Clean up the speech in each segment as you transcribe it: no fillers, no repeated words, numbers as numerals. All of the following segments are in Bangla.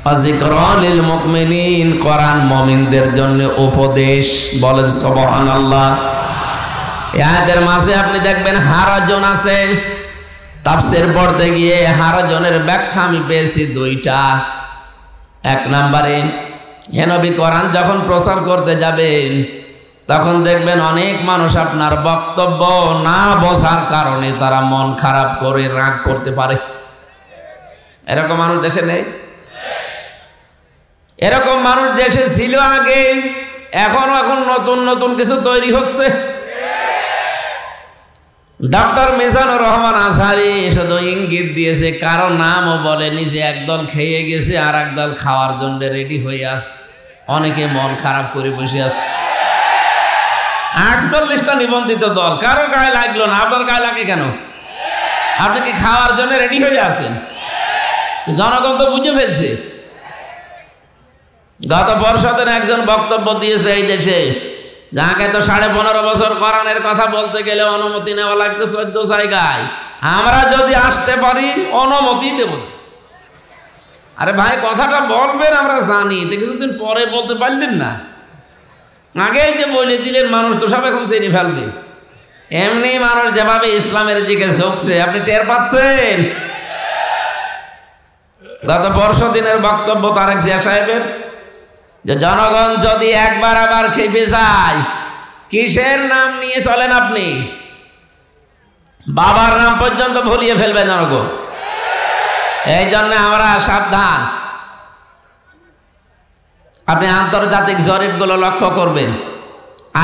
যিকরা লিল মুমিনিন, কোরআন মুমিনদের জন্য উপদেশ। বলেন সুবহানাল্লাহ। এদের মাঝে আপনি দেখবেন হারাজন আছে। তাফসীর পড়তে গিয়ে হারাজনের ব্যাখ্যা আমি পেয়েছি দুইটা। এক নম্বরে, হে নবী কোরআন যখন প্রচার করতে যাবেন তখন দেখবেন অনেক মানুষ আপনার বক্তব্য না বোঝার কারণে তারা মন খারাপ করে রাগ করতে পারে। এরকম মানুষ দেশে নেই? এরকম মানুষ দেশে ছিল আগে, এখন নতুন নতুন কিছু তৈরি হচ্ছে। ডক্টর মিজানুর রহমান আজহারি শুধু ইঙ্গিত দিয়েছে, কারো নামও বলেনি, যে একদল খেয়ে গেছে আর একদল খাওয়ার জন্য রেডি হয়ে আছে। অনেকে মন খারাপ করে বসে আছে। 48টা নিবন্ধিত দল, কারো গায়ে লাগলো না। আপনার গায়ে লাগে কেন? আপনি কি খাওয়ার জন্য রেডি হয়ে আছেন? জনগণ তো বুঝে ফেলছে। গত পরশুদিন একজন বক্তব্য দিয়েছে এই দেশে, যাকে তো 15.5 বছর কোরআনের কথা বলতে গেলে অনুমতি নেওয়া লাগতো 14 জায়গায়। আমরা যদি আসতে পারি অনুমতি দেব। আরে ভাই, কথাটা বলবেন আমরা জানি, তো কিছুদিন পরে বলতে পারলেন না। আগেই যে বলে দিলেন, মানুষ তো সব এখন চিনি ফেলবে। এমনি মানুষ যেভাবে ইসলামের দিকে ঝুঁকছে আপনি টের পাচ্ছেন। গত পরশুদিনের বক্তব্য তারেক জিয়া সাহেবের, যে জনগণ যদি একবার আবার খেপে যায়, কিসের নাম নিয়ে চলেন আপনি? বাবার নাম পর্যন্ত ভুলিয়ে ফেলবে জনগণ। এই জন্য আমরা সাবধান। আপনি আন্তর্জাতিক জরিপগুলো লক্ষ্য করবেন।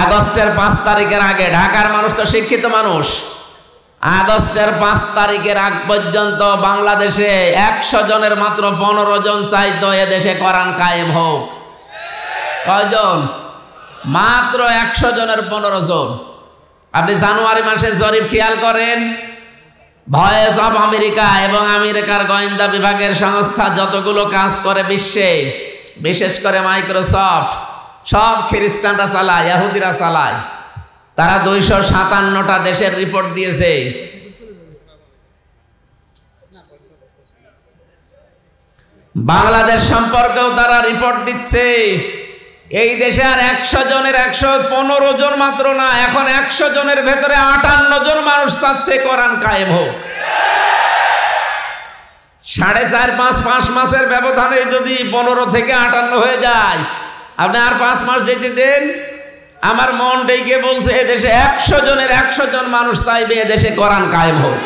আগস্টের 5 তারিখের আগে, ঢাকার মানুষ তো শিক্ষিত মানুষ, আগস্টের 5 তারিখের আগ পর্যন্ত বাংলাদেশে 100 জনের মাত্র 15 জন চাইতো এদেশে কোরআন কায়েম হোক। কয়জন? মাত্র 100 জনের 15 জন। আপনি জানুয়ারি মাসের জরিপ খেয়াল করেন, ভয়েস অফ আমেরিকা এবং আমেরিকার গোয়েন্দা বিভাগের সংস্থা যতগুলো কাজ করে বিশ্বে, বিশেষ করে মাইক্রোসফট, সব খ্রিস্টানরা চালায়, ইহুদিরা চালায়। তারা 257টা দেশের রিপোর্ট দিয়েছে। বাংলাদেশ সম্পর্কেও তারা রিপোর্ট দিচ্ছে। এই দেশে আর 100 জনের 115 জন মাত্র না, এখন 100 জনের ভেতরে 58 জন মানুষ চাচ্ছে কোরআন কায়েম হোক। 4.5-5 মাসের ব্যবধানে যদি 15 থেকে 58 হয়ে যায়, আপনি আর 5 মাস যেতে দেন। আমার মন ডেকে বলছে এদেশে 100 জনের 100 জন মানুষ চাইবে এদেশে কোরআন কায়েম হোক।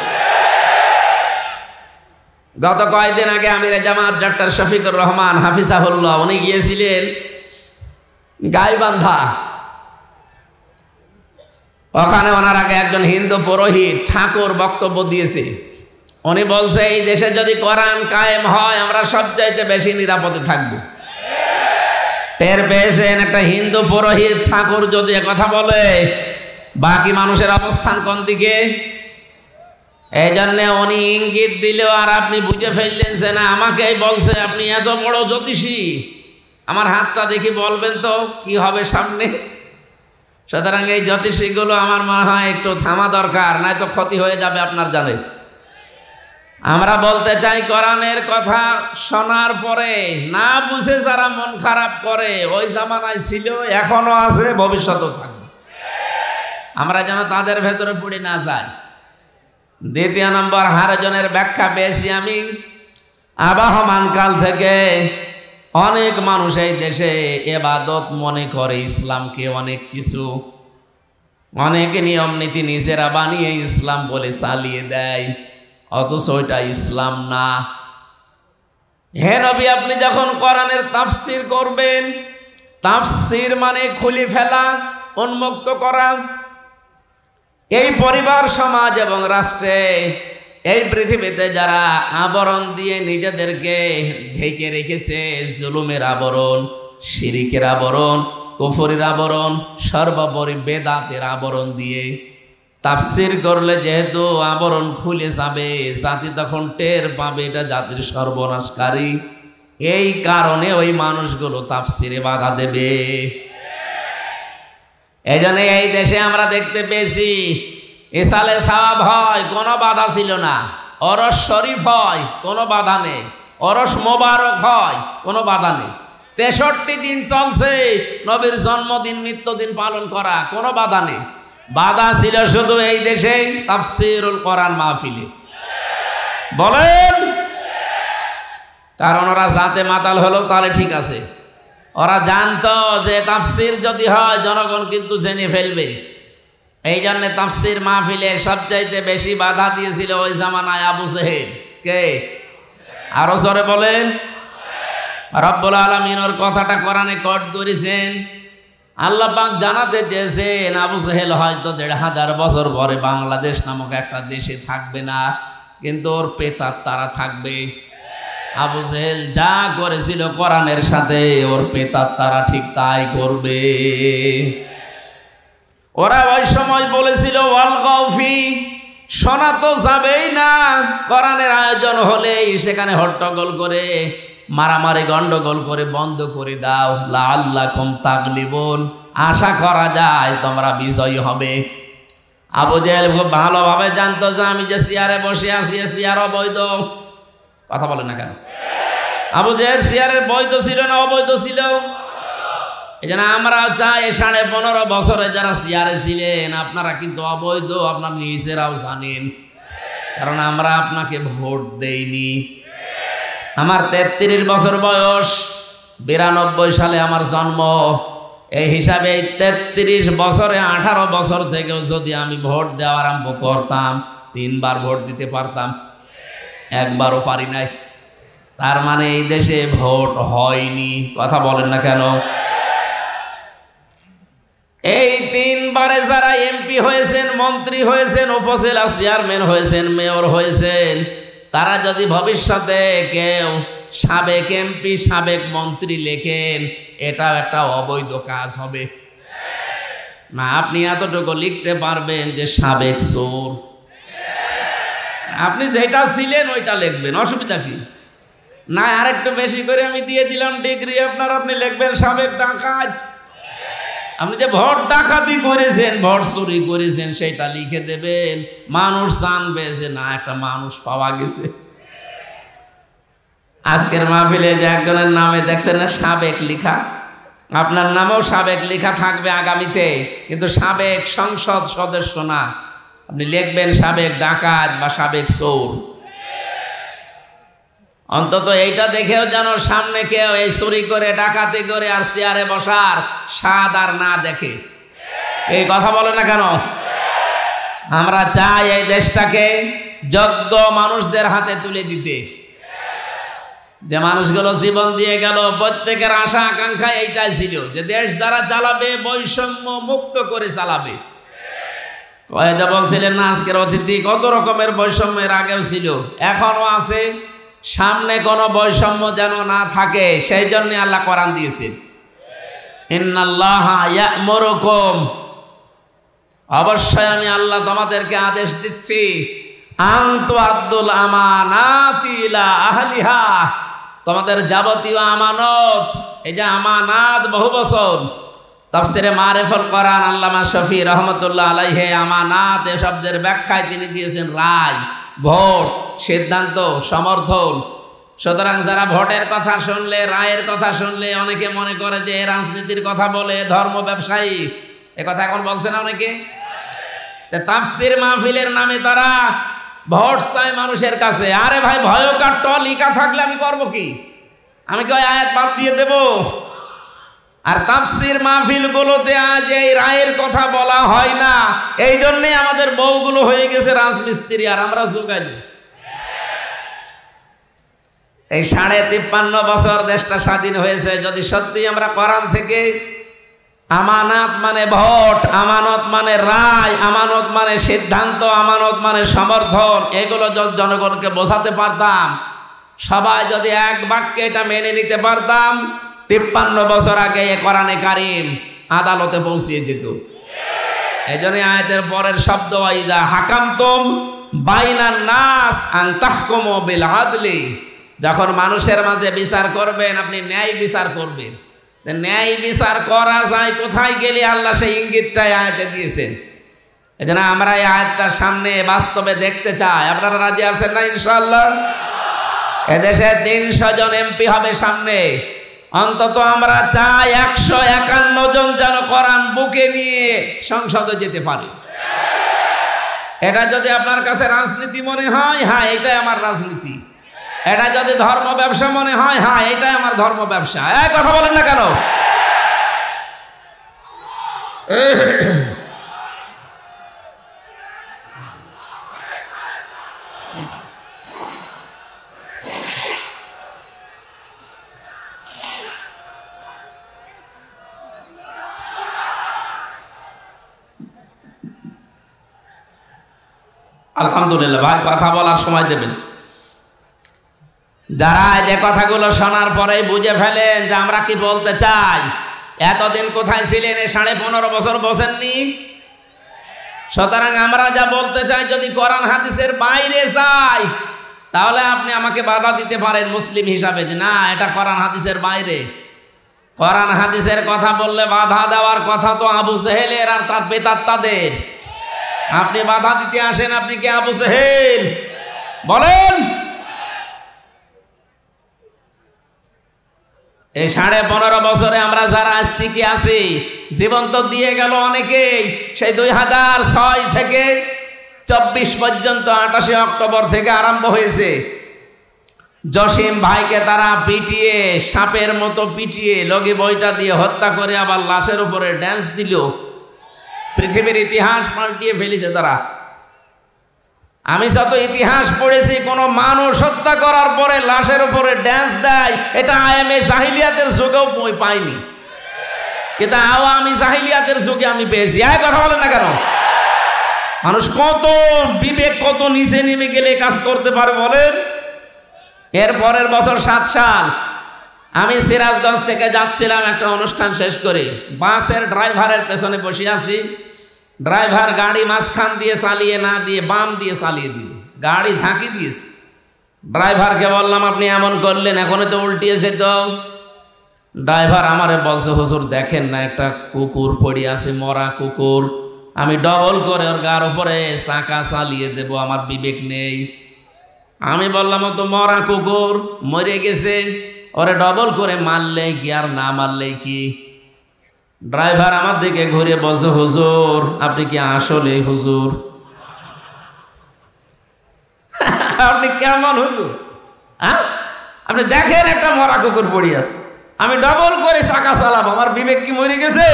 গত কয়েকদিন আগে আমির জামাত ডক্টর শফিকুর রহমান হাফিজাহুল্লাহ, উনি গিয়েছিলেন গাইবান্ধা। ওখানে ওনার আগে একজন হিন্দু পুরোহিত ঠাকুর বক্তব্য দিয়েছে। উনি বলছে এই দেশে যদি কোরআন কায়েম হয় আমরা সবচাইতে বেশি নিরাপদে থাকবো। টের পেয়েছেন? একটা হিন্দু পুরোহিত ঠাকুর যদি কথা বলে, বাকি মানুষের অবস্থান কোন দিকে? এই জন্য উনি ইঙ্গিত দিলেও আর আপনি বুঝে ফেললেন যে না, আমাকেই বলছে। আপনি এত বড় জ্যোতিষী, আমার হাতটা দেখি বলবেন তো কি হবে সামনে। সুতরাং এই জ্যোতিষীগুলো আমার মনে হয় একটু থামা দরকার, নয়তো ক্ষতি হয়ে যাবে আপনার জানে। আমরা বলতে চাই, কোরআনের কথা শোনার পরে না বুঝে যারা মন খারাপ করে, ওই জামানায় ছিল, এখনো আছে, ভবিষ্যতেও থাকবে। আমরা যেন তাদের ভেতরে পড়ে না যাই। দ্বিতীয় নম্বর, হারজনের ব্যাখ্যা পেয়েছি আমি। আবাহমান কাল থেকে অনেক মানুষ এই দেশে ইবাদত মনে করে ইসলামকে অনেক কিছু, অনেক নিয়ম নীতি নিজেরা বানিয়ে ইসলাম বলে চালিয়ে দেয়, অথচ ওইটা ইসলাম না। হে নবী, আপনি যখন কোরআনের তাফসীর করবেন, তাফসীর মানে খুলে ফেলা, উন্মুক্ত করা। এই পরিবার, সমাজ এবং রাষ্ট্রে, এই পৃথিবীতে যারা আবরণ দিয়ে নিজেদেরকে ঢেকে রেখেছে, জুলুমের আবরণ, শিরিকের আবরণ, কুফরির আবরণ, সর্বোপরি বেদাতের আবরণ দিয়ে তাফসীর করলে যেহেতু আবরণ খুলে যাবে, জাতি তখন টের পাবে এটা জাতির সর্বনাশকারী। এই কারণে ওই মানুষগুলো তাফসীরে বাধা দেবে। এই জন্য এই দেশে আমরা দেখতে পেয়েছি ইসালে সাওয়াব হয়, কোনো বাধা ছিল না। অরস শরীফ হয়, কোনো বাধা নেই। ওরস মোবারক হয়, কোনো বাধা নেই। 63 দিন চলছে নবীর জন্মদিন মৃত্যুদিন পালন করা, কোনো বাধা নেই। বাধা ছিল শুধু এই দেশে তাফসীরুল কোরআন মাহফিলে। বলেন, কারণ ওরা জাতে মাতাল হলো তাহলে ঠিক আছে। ওরা জানতো যে তাফসীর যদি হয় জনগণ কিন্তু জেনে ফেলবে। এই জন্য তাফসীর মাহফিলে সবচাইতে বেশি বাধা দিয়েছিল ওই জামানায় আবু জেহেল। কে? আরো জোরে বলেন। রব্বুল আলামিন ওর কথাটা কোরআনে কোট করেছেন। আল্লাহ পাক জানাতে চেয়েছেন আবু জেহেল হয়তো 1500 বছর পরে বাংলাদেশ নামক একটা দেশে থাকবে না, কিন্তু ওর পেতার তারা থাকবে। আবু জেহেল যা করেছিল কোরআনের সাথে ওর পেতার তারা ঠিক তাই করবে। ওরা ওই সময় বলেছিল ওয়াল গাউফি, শোনা তো যাবেই না, কোরআনের আয়োজন হলেই সেখানে হট্টগোল করে মারামারি গন্ডগোল করে বন্ধ করে দাও। লাআল্লাকুম তাগলিবুন, আশা করা যায় তোমরা বিজয়ী হবে। আবু জেহেল খুব ভালোভাবে জানতো যে আমি যে চেয়ারে বসে আছি চেয়ার অবৈধ। কথা বলে না কেন? আবু জেহেল চেয়ারের বৈধ ছিল না অবৈধ ছিল? এই জন্য আমরা চাই 15.5 বছরে যারা চেয়ারে ছিলেন আপনারা কিন্তু অবৈধ, আপনার নিজেরাও জানেন, কারণ আমরা আপনাকে ভোট দেইনি। আমার 33 বছর বয়স, 92 সালে আমার জন্ম। এই হিসাবে 33 বছরে 18 বছর থেকেও যদি আমি ভোট দেওয়া আরম্ভ করতাম 3 বার ভোট দিতে পারতাম, একবারও পারি নাই। তার মানে এই দেশে ভোট হয়নি। কথা বলেন না কেন? এই 3 বারে যারা এমপি হয়েছেন, মন্ত্রী হয়েছেন, উপজেলা চেয়ারম্যান হয়েছেন, মেয়র হয়েছেন, তারা যদি ভবিষ্যতে কেউ সাবেক এমপি সাবেক মন্ত্রী লেখেন, এটাও একটা অবৈধ কাজ হবে না। আপনি এতটুকু লিখতে পারবেন যে সাবেক চোর, আপনি যেটা ছিলেন ওইটা লিখবেন, অসুবিধা কি? না আরেকটু বেশি করে আমি দিয়ে দিলাম ডিগ্রি আপনার, আপনি লিখবেন সাবেক ডাকাত। আপনি যে ভোট ডাকাতি করেছেন, ভোট চুরি করেছেন, সেটা লিখে দেবেন। মানুষ জানবে যে না একটা মানুষ পাওয়া গেছে। আজকের মাহফিলে যে একজনের নামে দেখছেন না সাবেক লেখা, আপনার নামেও সাবেক লেখা থাকবে আগামীতে, কিন্তু সাবেক সংসদ সদস্য না। আপনি লিখবেন সাবেক ডাকাত বা সাবেক চোর। অন্তত এইটা দেখেও যেন সামনে কেউ এই চুরি করে ডাকাতি করে আর চেয়ারে বসার স্বাদ আর না দেখে। এই কথা বলে না কেন? আমরা চাই এই দেশটাকে যোগ্য মানুষদের হাতে তুলে দিতে। যে মানুষগুলো জীবন দিয়ে গেল, প্রত্যেকের আশা আকাঙ্ক্ষা এইটাই ছিল যে দেশ যারা চালাবে বৈষম্য মুক্ত করে চালাবে। কয়েকটা বলছিলেন না আজকের অতিথি, কত রকমের বৈষম্যের আগেও ছিল, এখনো আছে। সামনে কোনো বৈষম্য যেন না থাকে সেই জন্য আল্লাহ কোরআন দিয়েছেন। ইন্নাল্লাহা ইয়া'মুরুকুম, অবশ্যই আমি আল্লাহ তোমাদেরকে আদেশ দিচ্ছি, আন তুআদ্দুল আমানাতি ইলা আহলিহা, তোমাদের যাবতীয় আমানত। এই যে আমানাত বহু বছর তাফসিরে মারিফুল কোরআন আল্লামা শফি রহমতুল্লাহ আলাইহি আমানাত এ শব্দের ব্যাখ্যায় তিনি দিয়েছেন রায়, ভোট, সিদ্ধান্ত, সমর্থন। সুতরাং যারা ভোটের কথা শুনলে, রায়ের কথা শুনলে অনেকে মনে করে যে রাজনীতির কথা বলে, ধর্ম ব্যবসায়ী, এ কথা এখন বলছে না অনেকে। তাফসির মাহফিলের নামে তারা ভোট চায় মানুষের কাছে। আরে ভাই, ভয়কার ট লিখা থাকলে আমি করবো কি? আমি কি আয়াত বাদ দিয়ে দেব? আর তাফসির মাহফিল গুলোতে আজ এই রায়ের কথা বলা হয় না, এই জন্যে আমাদের বউগুলো হয়ে গেছে রাজমিস্ত্রি আর আমরা যোগাই। এই 53.5 বছর দেশটা স্বাধীন হয়েছে, যদি সত্যি আমরা কোরআন থেকে আমানত মানে ভোট, আমানত মানে রায়, আমানত মানে সিদ্ধান্ত, আমানত মানে সমর্থন, এগুলো জনগণকে বোঝাতে পারতাম, সবাই যদি এক বাক্যে এটা মেনে নিতে পারতাম, 53 বছর আগে এ কোরআনে কারিম আদালতে পৌঁছিয়ে যেত। এই জন্য আয়াতের পরের শব্দ ওয়াইদা হাকামতুম বাইনান নাস আন তাহকুমু বিল আদলি, যখন মানুষের মাঝে বিচার করবেন আপনি ন্যায় বিচার করবেন। ন্যায় বিচার করা যায় কোথায় গেলে আল্লাহ সেই ইঙ্গিতটাই আয়াতে দিয়েছেন। এই জন্য আমরা এই আয়াতটা সামনে বাস্তবে দেখতে চাই। আপনারা রাজি আছেন না ইনশাআল্লাহ? এদেশে 300 জন এমপি হবে সামনে, অন্তত আমরা চাই 151 জন যেন কোরআন বুকে নিয়ে সংসদে যেতে পারে। এটা যদি আপনার কাছে রাজনীতি মনে হয়, হ্যাঁ এটাই আমার রাজনীতি। এটা যদি ধর্ম ব্যবসা মনে হয়, হ্যাঁ এটাই আমার ধর্ম ব্যবসা। কথা বলেন না কেন? আলহামদুলিল্লাহ ভাই, কথা বলার সময় দেবেন। যারা যে কথাগুলো শোনার পরে বুঝে ফেলেন যে আমরা কি বলতে চাই, এতদিন কোথায় ছিলেন? 15.5 বছর বসেননি। সুতরাং আমরা যা বলতে চাই যদি কোরআন হাদিসের বাইরে যাই, তাহলে আপনি আমাকে বাধা দিতে পারেন মুসলিম হিসাবে, যে না এটা কোরআন হাদিসের বাইরে। কোরআন হাদিসের কথা বললে বাধা দেওয়ার কথা তো আবু জেহেলের আর তার বেতাত্তাদের। আপনি বাধা দিতে আসেন, আপনি কি আবু জেহেল? বলেন। এই 15.5 বছরে আমরা যারা আজ টিকে আছি, জীবন তো দিয়ে গেল অনেকেই। সেই 2006 থেকে 24 পর্যন্ত 28 অক্টোবর থেকে আরম্ভ হয়েছে। জসিম ভাইকে তারা পিটিয়ে, সাপের মতো পিটিয়ে লগি বইটা দিয়ে হত্যা করে আবার লাশের উপরে ড্যান্স দিল। পৃথিবীর ইতিহাস পাল্টিয়ে ফেলেছে তারা। আমি যত ইতিহাস পড়েছি, কোন মানুষ হত্যা করার পরে লাশের উপরে ড্যান্স দেয়, এটা আয়ামে জাহিলিয়াতের যুগেও পাইনি, কিন্তু আওয়ামী জাহিলিয়াতের যুগে আমি পেয়েছি। কথা বলেন না কেন? মানুষ কত বিবেক, কত নিচে নেমে গেলে কাজ করতে পারে বলেন। এর পরের বছর 7 সাল আমি সিরাজগঞ্জ থেকে যাচ্ছিলাম একটা অনুষ্ঠান শেষ করে, বাসের ড্রাইভারের পেছনে বসে আছি। ড্রাইভার গাড়ি মাঝখান দিয়ে চালিয়ে না দিয়ে বাম দিয়ে চালিয়ে দিল, গাড়ি ঝাঁকি দিয়েছে। ড্রাইভারকে বললাম আপনি এমন করলেন, এখনো তো উল্টিয়েছে তো। ড্রাইভার আমারে বলছে হুজুর দেখেন না, একটা কুকুর পড়ে আছে, মরা কুকুর, আমি ডবল করে ওর গার উপরে চাকা চালিয়ে দেব, আমার বিবেক নেই। আমি বললাম তো মরা কুকুর মরে গেছে, ওরে ডবল করে মারলে কি আর না মারলে কি? ড্রাইভার আমার দিকে ঘুরে বলছে হুজুর আপনি কি আসলে হুজুর? আপনি কেমন হুজুর? আপনি দেখেন একটা মরা কুকুর পড়ে আছে, আমি ডবল করে চাকা চালাবো, আমার বিবেক কি মরে গেছে?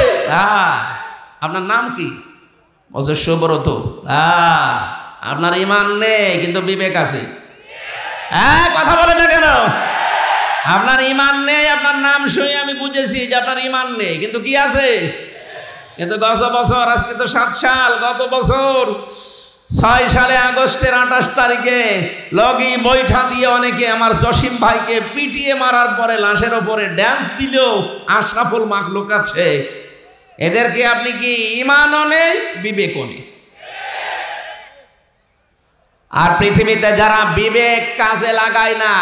আপনার নাম কি? বলছে সুব্রত। আপনার ইমান নেই কিন্তু বিবেক আছে। কথা বলে না কেন? আপনার ইমান নেই, আপনার নাম শুনে আমি বুঝেছি যে আপনার ইমান নেই, কিন্তু কি আছে? কিন্তু গত বছর, আজকে তো 7 সাল, গত বছর 6 সালে আগস্টের 28 তারিখে লগি বৈঠা দিয়ে অনেকে আমার জসিম ভাইকে পিটিয়ে মারার পরে লাশের ওপরে ড্যান্স দিল। আশরাফুল মাখলুক আছে, এদেরকে আপনি কি ইমানও নেই বিবেকও নেই? আর পৃথিবীতে যারা বিবেক কাজে লাগায় না,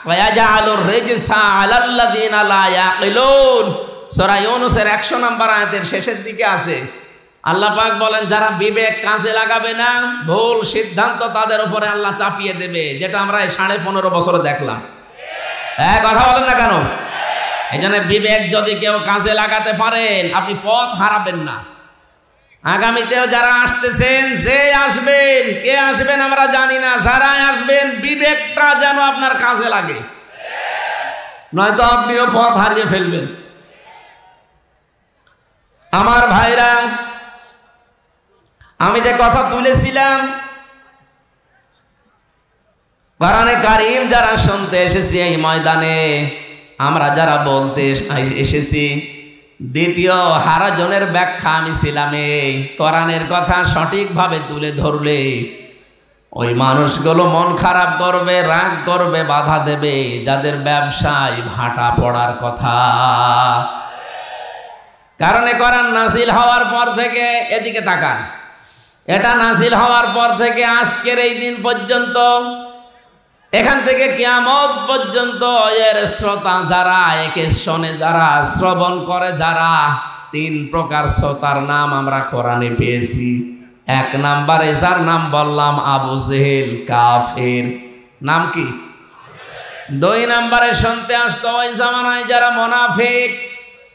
ওয়াজালুর রিজসা আলাল্লাযিনা লা ইয়াকিলুন, সূরা ইউনূসের 100 নম্বর আয়াতের শেষের দিকে আছে। আল্লাহ পাক বলেন যারা বিবেক কাজে লাগাবে না, ভুল সিদ্ধান্ত তাদের উপরে আল্লাহ চাপিয়ে দেবে, যেটা আমরা এই 15.5 বছরে দেখলাম। কথা বলেন না কেন? এই জন্য বিবেক যদি কেউ কাজে লাগাতে পারেন, আপনি পথ হারাবেন না। আগামীতেও যারা আসতেছেন, যে আসবেন, কে আসবেন আমরা জানি না, যারা আসবেন বিবেকটা যেন আপনার কাজে লাগে, নয়তো আপনিও পথ হারিয়ে ফেলবেন। আমার ভাইরা, আমি যে কথা তুলেছিলাম, কোরআনে কারীম যারা শুনতে এসেছি এই ময়দানে, আমরা যারা বলতে এসেছি, দ্বিতীয় হারাজনের ব্যাখ্যা আমি ছিলাম এই কোরআনের কথা সঠিকভাবে তুলে ধরলে ওই মানুষগুলো মন খারাপ করবে, রাগ করবে, বাধা দেবে, যাদের ব্যবসায় ভাটা পড়ার কথা। কারণ কোরআন নাজিল হওয়ার পর থেকে, এদিকে তাকান, এটা নাজিল হওয়ার পর থেকে আজকের এই দিন পর্যন্ত, এখান থেকে কিয়ামত পর্যন্ত এর শ্রোতা যারা, একে শোনে যারা, শ্রবণ করে যারা, 3 প্রকার শ্রোতার নাম আমরা কোরআনে পেয়েছি। 1 নম্বরে যার নাম বললাম আবু জেহেল, কাফের। নাম কি? দুই নম্বরে শুনতে আসতো ওই জামানায় যারা মুনাফিক,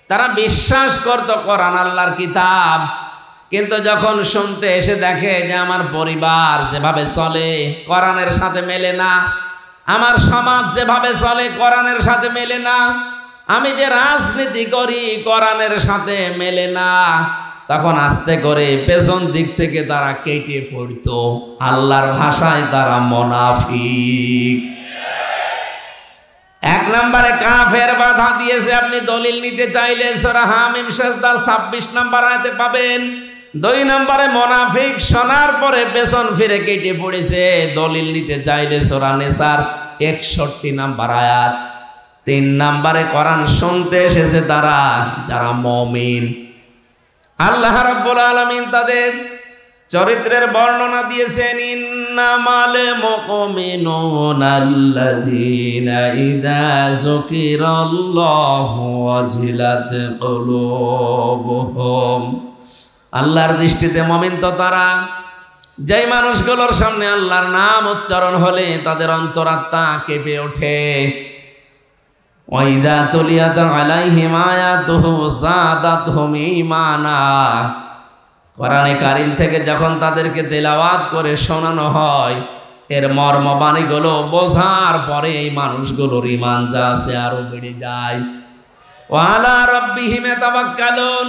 তারা বিশ্বাস করতো কোরআন আল্লাহর কিতাব, কিন্তু যখন শুনতে এসে দেখে যে আমার পরিবার যেভাবে চলে কোরআনের সাথে মেলে না, আমার সমাজ যেভাবে চলে কোরআনের সাথে মেলে না, আমি যে রাজনীতি করি কোরআনের সাথে মেলে না, তখন আস্তে করে পেছন দিক থেকে তারা কেটে পড়তো। আল্লাহর ভাষায় তারা মুনাফিক। এক নম্বরে কাফের বাধা দিয়েছে। আপনি দলিল নিতে চাইলে সূরা হামিম সেজদার 26 নম্বর আয়াতে পাবেন। দুই নম্বরে মুনাফিক শোনার পরে পেছন ফিরে কেটে পড়েছে। দলিল নিতে চাইলে সূরা নিসার 61 নম্বর আয়াত। তিন নম্বরে কোরআন শুনতে এসেছে তারা যারা মুমিন। আল্লাহ রাব্বুল আলামিন তাদের চরিত্রের বর্ণনা দিয়েছেন, ইন্নামাল মুমিনুনা আল্লাযীনা ইযা যুকিরাল্লাহু ওয়াজিলাত কুলুবুহুম। আল্লাহর দৃষ্টিতে মুমিন তো তারা, যেই মানুষগুলোর সামনে আল্লাহর নাম উচ্চারণ হলে তাদের অন্তরাত্মা কেঁপে ওঠে। ওয়াইদা তুলিয়াত আলাইহিম আয়াতুহু যাদাতহুম ঈমানা। কোরআনে কারীম থেকে যখন তাদেরকে তেলাওয়াত করে শোনানো হয়, এর মর্মবাণীগুলো বোঝার পরে এই মানুষগুলোর ঈমান যা আছে আরো বেড়ে যায়। ওয়া আলা রাব্বিহিম ইয়াতাওয়াক্কালুন।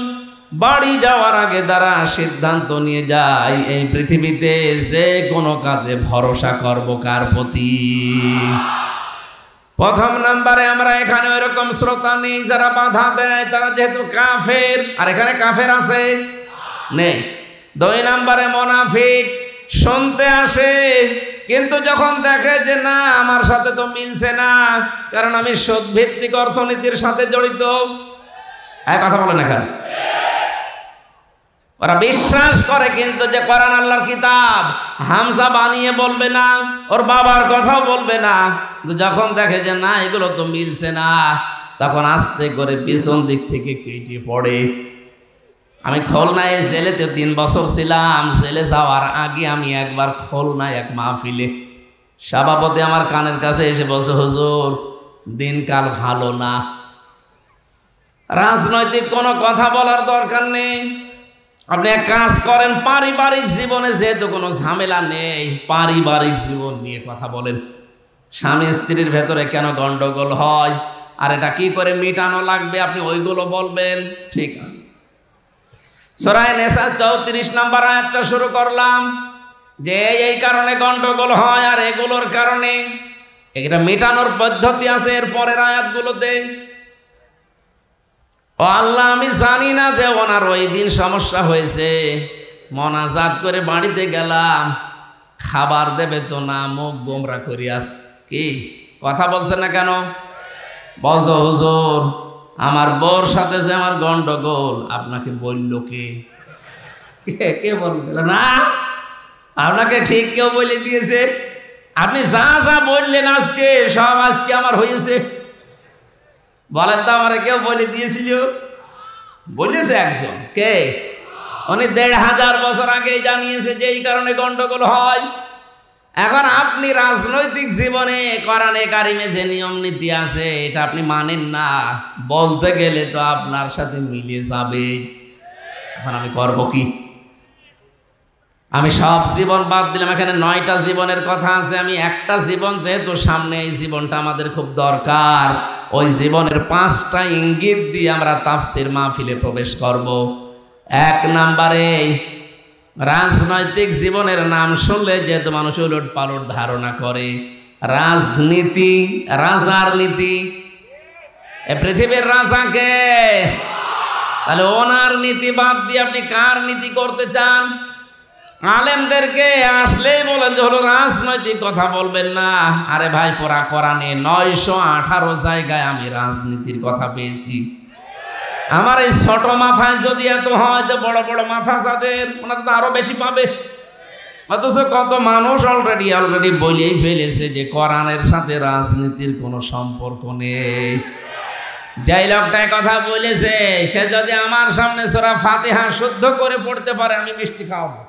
বাড়ি যাওয়ার আগে তারা সিদ্ধান্ত নিয়ে যায় এই পৃথিবীতে যে কোনো কাজে ভরসা করব কার প্রতি। প্রথম নম্বরে আমরা এখানে ওইরকম শ্রোতা নেই যারা বাধা দেয়, তারা যেহেতু কাফের। আর এখানে কাফের আছে নেই। দুই নম্বরে মুনাফিক শুনতে আসে, কিন্তু যখন দেখে যে না আমার সাথে তো মিলছে না, কারণ আমি সুদ ভিত্তিক অর্থনীতির সাথে জড়িত। কথা বলেন এখানে। ওরা বিশ্বাস করে কিন্তু যে কোরআন আল্লাহর কিতাব, হামজা বানিয়ে বলবে না, ওর বাবার কথাও বলবে না। যখন দেখে যে না এগুলো তো মিলছে না, তখন আস্তে করে পিছন দিক থেকে কেটে পড়ে। আমি খুলনায় জেলেতে 3 বছর ছিলাম। জেলে যাওয়ার আগে আমি একবার খুলনায় এক মাহফিলে সভাপতি আমার কানের কাছে এসে বলছে, হুজুর দিনকাল ভালো না, রাজনৈতিক কোনো কথা বলার দরকার নেই, আপনি এক কাজ করেন, পারিবারিক জীবনে যেহেতু কোনো ঝামেলা নেই, পারিবারিক জীবন নিয়ে কথা বলেন। স্বামী স্ত্রীর ভেতরে কেন গন্ডগোল হয় আর এটা কি করে মেটানো লাগবে আপনি ওইগুলো বলবেন। ঠিক আছে। সূরা নিসা 34 নম্বর আয়াতটা শুরু করলাম যে এই কারণে গন্ডগোল হয় আর এগুলোর কারণে এটা মেটানোর পদ্ধতি আছে এর পরের আয়াতগুলোতে। ও আল্লাহ, আমি জানি না যে ওনার ওই দিন সমস্যা হয়েছে, মোনাজাত করে বাড়িতে গেলাম, খাবার দেবে তো না, মুখ গোমরা করিয়াস। কি কথা বলছে না কেন? বলছো হুজুর আমার বউর সাথে যে আমার গন্ডগোল আপনাকে বলল কে? কে বলবে না? আপনাকে ঠিক কেউ বলে দিয়েছে? আপনি যা যা বললেন আজকে সব আজকে আমার হয়েছে। বলেন তো আমার কেউ বলে দিয়েছিল? বলেছে একজন। কে? উনি 1500 বছর আগে জানিয়েছে যে এই কারণে গন্ডগোল হয়। এখন আপনি রাজনৈতিক জীবনে কোরআনে কারিমে যে নিয়ম নীতি আছে এটা আপনি মানেন না, বলতে গেলে তো আপনার সাথে মিলে যাবে। এখন আমি করব কি? আমি সব জীবন বাদ দিলাম। এখানে 9টা জীবনের কথা আছে। আমি একটা জীবন, যেহেতু সামনে এই জীবনটা আমাদের খুব দরকার, ওই জীবনের 5টা ইঙ্গিত দিয়ে আমরা তাফসীর মাহফিলে প্রবেশ করব। 1 নম্বরে রাজনৈতিক জীবনের নাম শুনলে যেহেতু মানুষ উলট পালট ধারণা করে, রাজনীতি, রাজার নীতি। এ পৃথিবীর রাজাকে, তাহলে ওনার নীতি বাদ দিয়ে আপনি কার নীতি করতে চান? আলেমদেরকে আসলেই বলেন যে হলো রাজনৈতিক কথা বলবেন না। আরে ভাই, পড়া কোরআনে 918 জায়গায় আমি রাজনীতির কথা পেয়েছি। আমার এই ছোট মাথায় যদি এত হয়, তো বড় বড় মাথা যাদের ওনারা তো আরো বেশি পাবে। অথচ কত মানুষ অলরেডি বলেই ফেলেছে যে কোরআনের সাথে রাজনীতির কোনো সম্পর্ক নেই। যাই লোকটা কথা বলেছে, সে যদি আমার সামনে সূরা ফাতিহা শুদ্ধ করে পড়তে পারে আমি মিষ্টি খাওয়াবো।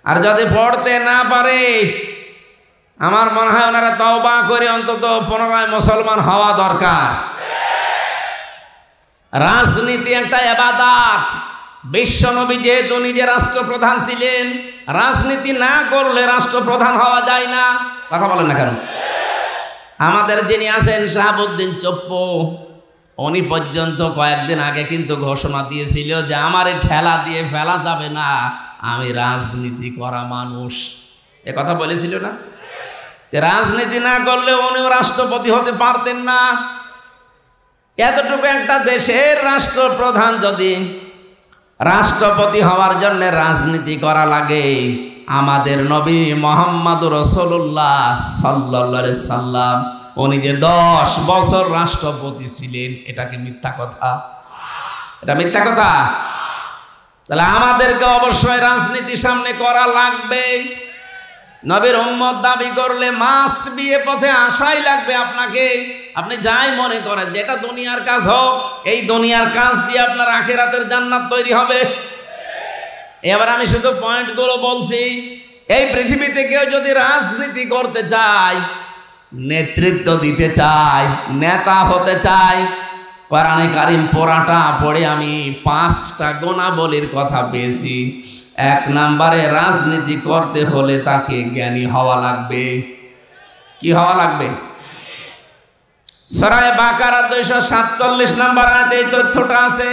আর যদি পড়তে না পারে আমার মনে হয় ওনারা তওবা করে অন্তত পুনরায় মুসলমান হওয়া দরকার। রাজনীতি একটা ইবাদত। বিশ্বনবী যেহেতু নিজে রাষ্ট্রপ্রধান ছিলেন, রাজনীতি না করলে রাষ্ট্রপ্রধান হওয়া যায় না। কথা বলেন না কেন? আমাদের যিনি আছেন শাহাবুদ্দিন চপ্পু, উনি পর্যন্ত কয়েকদিন আগে কিন্তু ঘোষণা দিয়েছিল যে আমার ঠেলা দিয়ে ফেলা যাবে না, আমি রাজনীতি করা মানুষ। এ কথা বলেছিল না? রাজনীতি না করলে উনিও রাষ্ট্রপতি হতে পারতেন না। এতটুকু একটা দেশের রাষ্ট্রপ্রধান যদি রাষ্ট্রপতি হওয়ার জন্য রাজনীতি করা লাগে, আমাদের নবী মুহাম্মদুর রাসূলুল্লাহ সাল্লাল্লাহু আলাইহি সাল্লাম উনি যে 10 বছর রাষ্ট্রপতি ছিলেন, এটা কি মিথ্যা কথা? এটা মিথ্যা কথা? তাহলে আমাদেরকে অবশ্যই রাজনীতি সামনে করা লাগবে। নবীর উম্মত দাবি করলে মাস্ট বিয়ে পথে আসাই লাগবে আপনাকে। আপনি যাই মনে করেন যেটা দুনিয়ার কাজ হোক, এই দুনিয়ার কাজ দিয়ে আপনার আখিরাতের জান্নাত তৈরি হবে। এবার আমি শুধু পয়েন্টগুলো বলছি। এই পৃথিবীতে কেউ যদি রাজনীতি করতে চায়, নেতৃত্ব দিতে চায়, নেতা হতে চায়, কোরআনে কারিম পোড়াটা পড়ে আমি 5টা গুণাবলীর কথা পেয়েছি। 1 নম্বরে রাজনীতি করতে হলে তাকে জ্ঞানী হওয়া লাগবে। কি হওয়া লাগবে? সূরা বাকারা 247 নম্বর আয়াতে এই তথ্যটা আছে।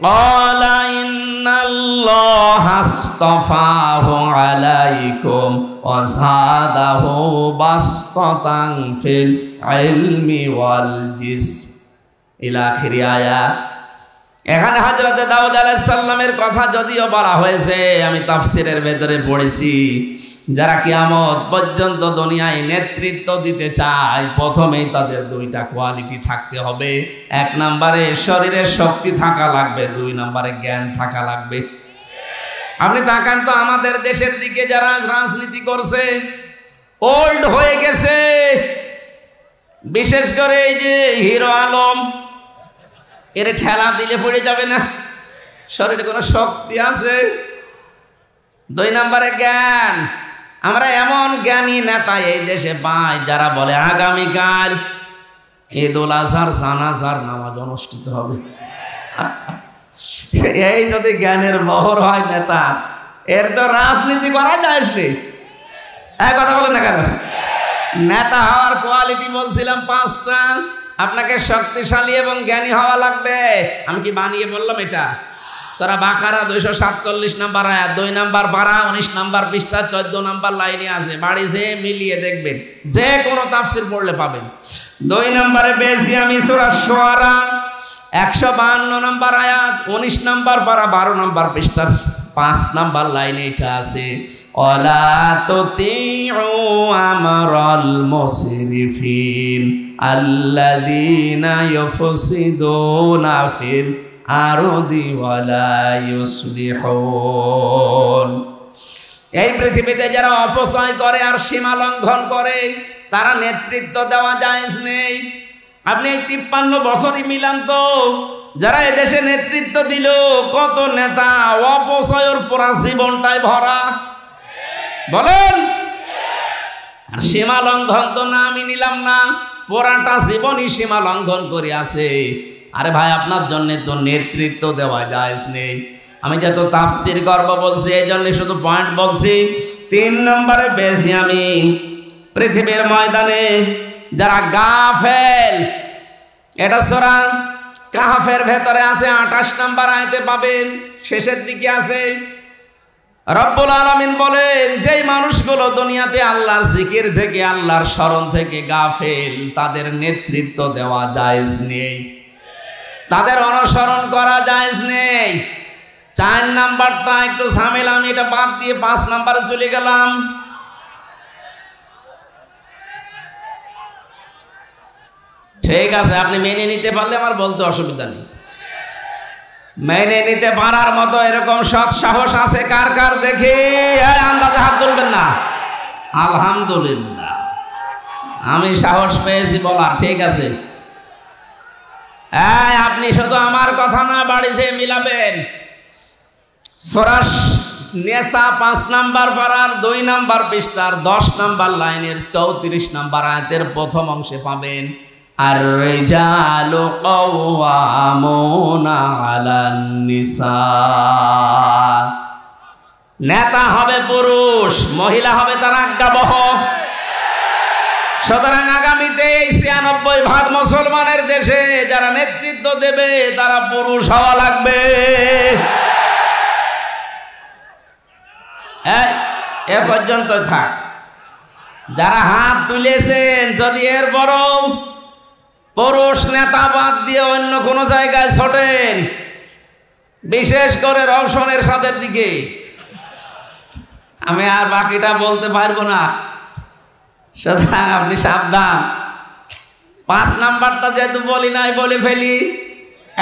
ক্বালা ইন্নাল্লাহা আসতাফাহু আলাইকুম ওয়া যাদাহু বাসতাতান ফিল ইলমি ওয়াল জিসম ইলা আখিরি আয়াত। এখানে হযরত দাউদ আলাইহিস সালামের কথা যদিও বলা হয়েছে, আমি তাফসীরের ভেতরে পড়েছি, যারা কিয়ামত পর্যন্ত দুনিয়ায় নেতৃত্ব দিতে চায়, প্রথমেই তাদের 2টা কোয়ালিটি থাকতে হবে। 1 নম্বরে শরীরের শক্তি থাকা লাগবে, 2 নম্বরে জ্ঞান থাকা লাগবে। আপনি তাকান তো আমাদের দেশের দিকে যারা রাজনীতি করছে, ওল্ড হয়ে গেছে। বিশেষ করে এই যে হিরো আলম, এর ঠেলা দিলে পড়ে যাবে না, শরীরে কোনো শক্তি আছে। 2 নম্বরে জ্ঞান। আমরা এমন জ্ঞানী নেতা এই দেশে পাই যারা বলে আগামীকাল ঈদুল আজহার জানাজার নামাজ অনুষ্ঠিত হবে। এই যদি জ্ঞানের বহর হয় নেতা, এর তো রাজনীতি করা যায় না। এক কথা বলেন না কেন? নেতা হওয়ার কোয়ালিটি বলছিলাম 5টা। আপনাকে শক্তিশালী এবং জ্ঞানী হওয়া লাগবে। আমি কি বানিয়ে বললাম এটা? সূরা বাকারা 247 নম্বর আয়াত, 2 নম্বর পারা 19 নম্বর পৃষ্ঠা 14 নম্বর লাইনে আছে। বাড়ি যেয়ে মিলিয়ে দেখবেন, যে কোনো তাফসীর পড়লে পাবেন। 2 নম্বরে পেয়েছি আমি সূরা শুআরা 152 নম্বর আয়াত, 19 নম্বর পারা 12 নম্বর পৃষ্ঠার 5 নম্বর লাইনে এটা আছে। ওয়ালা তুতিউ আমরাল মুসরিফিন আল্লাযীনা ইউফসিদুনা ফিল আরদি ওয়ালা ইউসলিহুন। এই পৃথিবীতে যারা অপচয় করে আর সীমা লঙ্ঘন করে, তারা নেতৃত্ব দেওয়া জায়েজ নেই। আপনি এই 53 বছরই মিলান তো, যারা এদেশে নেতৃত্ব দিল, কত নেতা অপচয়ের পুরা জীবনটাই ভরা। বলেন, আর সীমা লঙ্ঘন তো না আমি নিলাম না, পুরাটা জীবনই সীমা লঙ্ঘন করে আছে। আরে ভাই, আপনার জন্য তো নেতৃত্ব দেওয়া জায়েজ নেই। আমি যত তাফসীর গর্ব বলছি, এই জন্য শুধু পয়েন্ট বলছি। 3 নম্বরে বেশি আমি পৃথিবীর ময়দানে যারা গাফেল, এটা সূরা কাহফের ভেতরে আছে, 28 নম্বর আয়াতে পাবেন, শেষের দিকে আছে। রব্বুল আলামিন বলেন, যেই মানুষগুলো দুনিয়াতে আল্লাহর জিকির থেকে, আল্লাহর স্মরণ থেকে গাফেল, তাদের নেতৃত্ব দেওয়া জায়েজ নেই, তাদের অনুসরণ করা জায়েজ নেই। 4 নাম্বারটা একটু ঝামেলা, আমি এটা বাদ দিয়ে 5 নাম্বারে চলে গেলাম। ঠিক আছে, আপনি মেনে নিতে পারলে আমার বলতে অসুবিধা নেই। মেনে নিতে পারার মতো এরকম সৎ সাহস আছে কার কার দেখি? আন্দাজে হাত তুলবেন না। আলহামদুলিল্লাহ, আমি সাহস পেয়েছি বলার। ঠিক আছে, আপনি শুধু আমার কথা না, বাড়ি যেয়ে মিলাবেন। সূরা নেসা 5 নাম্বার পারার 2 নাম্বার পৃষ্ঠার 10 নাম্বার লাইনের 34 নাম্বার আয়াতের প্রথম অংশে পাবেন, আর রিজালু কাওয়ামুনা আলান নিসা। নেতা হবে পুরুষ, মহিলা হবে তার আজ্ঞাবহ। সুতরাং আগামীতে এই 96% মুসলমানের দেশে যারা নেতৃত্ব দেবে তারা পুরুষ হওয়া লাগবে। এ পর্যন্ত থাক। যারা হাত তুলেছেন, যদি এর বড় পুরুষ নেতা বাদ দিয়ে অন্য কোনো জায়গায় ছোটেন, বিশেষ করে রওশনের সাথে দিকে, আমি আর বাকিটা বলতে পারবো না। সুতরাং আপনি সাবধান। 5 নাম্বারটা যেহেতু বলি নাই বলে ফেলি।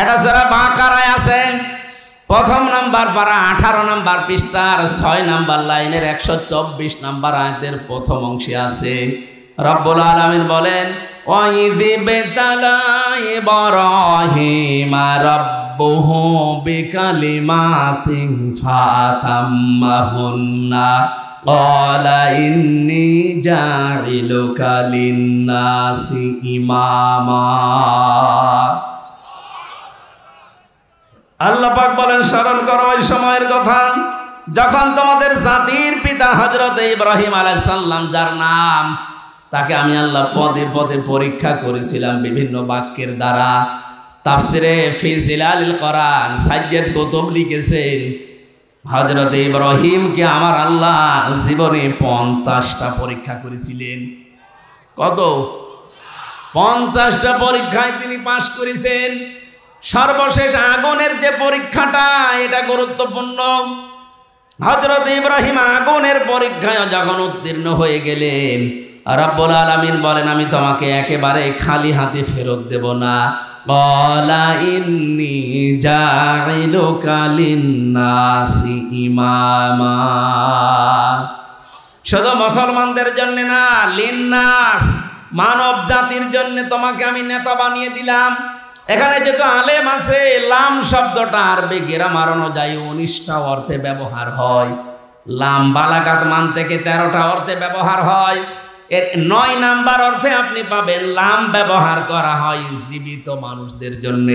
এটা যারা বাকারায় আছেন, প্রথম নাম্বার পারা 18 নাম্বার পৃষ্ঠার 6 নাম্বার লাইনের 124 নাম্বার আয়াতের প্রথম অংশে আছে। রব্বুল আলামিন বলেন, ওয়াইযি বিতালা ইব্রাহিমা রাব্বুহু বিকালিমাতিন ফাতাম্মাহুন্না ক্বালা ইন্নী জাইলুকা লিন্নাসি ইমামা। আল্লাহ পাক বলেন, স্মরণ করো ওই সময়ের কথা যখন তোমাদের জাতির পিতা হযরত ইব্রাহিম আলাইহিস সালাম, যার নাম, তাকে আমি আল্লাহ পদে পদে পরীক্ষা করেছিলাম বিভিন্ন বাক্যের দ্বারা। তাফসিরে ফি জিলালিল কোরআন সাইয়্যিদ কুতুব লিখেছেন, হযরত ইব্রাহিমকে আমার আল্লাহ জীবনে 50টা পরীক্ষা করেছিলেন। কত? 50টা পরীক্ষায় তিনি পাশ করেছেন। সর্বশেষ আগুনের যে পরীক্ষাটা, এটা গুরুত্বপূর্ণ। হযরত ইব্রাহিম আগুনের পরীক্ষায় যখন উত্তীর্ণ হয়ে গেলেন, রব্বুল আলামিন বলেন, আমি তোমাকে একেবারে খালি হাতে ফেরত দেব না। ক্বালা ইন্নী জাইলুকা লিন্নাসি ইমামা। শুধু মুসলমানদের জন্য না, লিন্নাস, মানব জাতির জন্য তোমাকে আমি নেতা বানিয়ে দিলাম। এখানে যেহেতু আলেম আছে, লাম শব্দটা আরবি গ্রামার অনুযায়ী 19টা অর্থে ব্যবহার হয়। লাম বালাগাত মান থেকে 13টা অর্থে ব্যবহার হয়। এর 9 নাম্বার অর্থে আপনি পাবেন লাম ব্যবহার করা হয় জীবিত মানুষদের জন্য।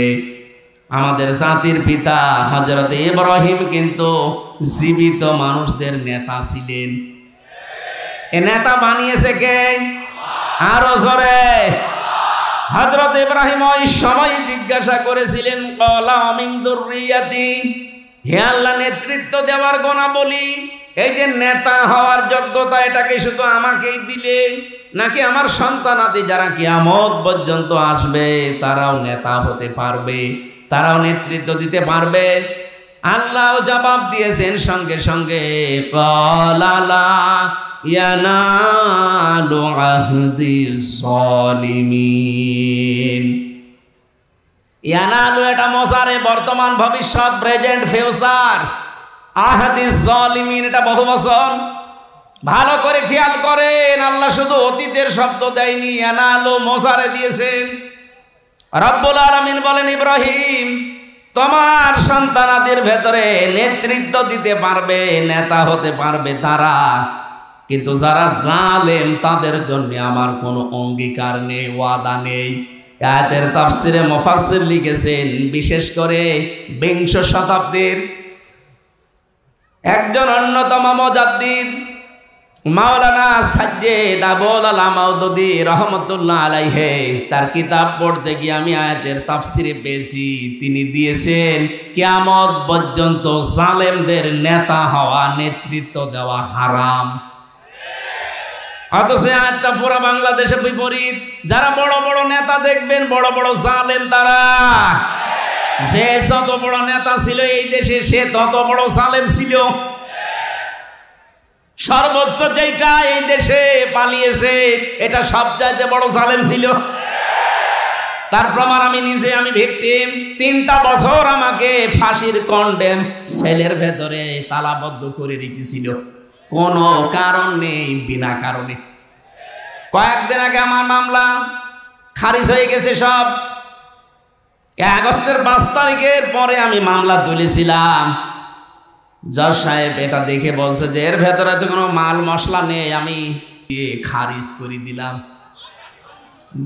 আমাদের জাতির পিতা হযরত ইব্রাহিম কিন্তু জীবিত মানুষদের নেতা ছিলেন। এ নেতা বানিয়েছে কে? আরো জোরে। হযরত ইব্রাহিম ওই সময় জিজ্ঞাসা করেছিলেন, ক্বালা মিন যুররিয়াতি, হে আল্লাহ, নেতৃত্ব দেওয়ার গুণাবলী, এই যে নেতা হওয়ার যোগ্যতা, এটাকে শুধু আমাকেই দিলে, নাকি আমার সন্তানাদি যারা কিয়ামত পর্যন্ত আসবে তারাও নেতা হতে পারবে, তারাও নেতৃত্ব দিতে পারবে? আল্লাহ জবাব দিয়েছেন সঙ্গে সঙ্গে, ক্বালা লা ইয়ানালু আহদিস যালিমিন। ইয়ানালু এটা মোসারে, বর্তমান ভবিষ্যৎ, প্রেজেন্ট ফিউচার। আহদিস যালিমিন এটা বহু বচন। ভালো করে খেয়াল করেন, আল্লাহ শুধু অতীতের শব্দ দেয়নি, ইয়ানালু মোসারে দিয়েছেন। রব্বুল আলামিন বলেন, ইব্রাহিম, তোমার সন্তানাদের ভেতরে নেতৃত্ব দিতে পারবে, নেতা হতে পারবে তারা, কিন্তু যারা জালেম তাদের জন্য আমার কোনো অঙ্গীকার নেই, ওয়াদা নেই। আয়াতের তাফসিরে মুফাসসির লিখেছেন, বিশেষ করে 20 শতাব্দীর একজন অন্যতম মুজাদ্দিদ মাওলানা সাজ্জেদ আবুল আলা মাওদুদী রহমতুল্লাহ আলাইহি, তার কিতাব পড়তে গিয়ে আমি আয়াতের তাফসিরে পেয়েছি, তিনি দিয়েছেন কিয়ামত পর্যন্ত জালেমদের নেতা হওয়া, নেতৃত্ব দেওয়া হারাম। অথচ আয়াতটা পুরো বাংলাদেশে বিপরীত। যারা বড় বড় নেতা দেখবেন, বড় বড় জালেম তারা। যে যত বড় নেতা ছিল এই দেশে, সে তত বড় জালেম ছিল। সর্বোচ্চ যেটা এই দেশে পালিয়েছে, এটা সবচাইতে বড় জালেম ছিল। তার প্রমাণ আমি নিজে, আমি ভিকটিম। 3টা বছর আমাকে ফাঁসির কন্ডেম সেলের ভেতরে তালাবদ্ধ করে রেখেছিল, কোনো কারণ নেই, বিনা কারণে। কয়েকদিন আগে আমার মামলা খারিজ হয়ে গেছে সব। আগস্টের 5 তারিখের পরে আমি মামলা তুলেছিলাম। জজ সাহেব এটা দেখে বলছে যে এর ভেতরে তো কোনো মাল মশলা নেই, আমি খারিজ করে দিলাম।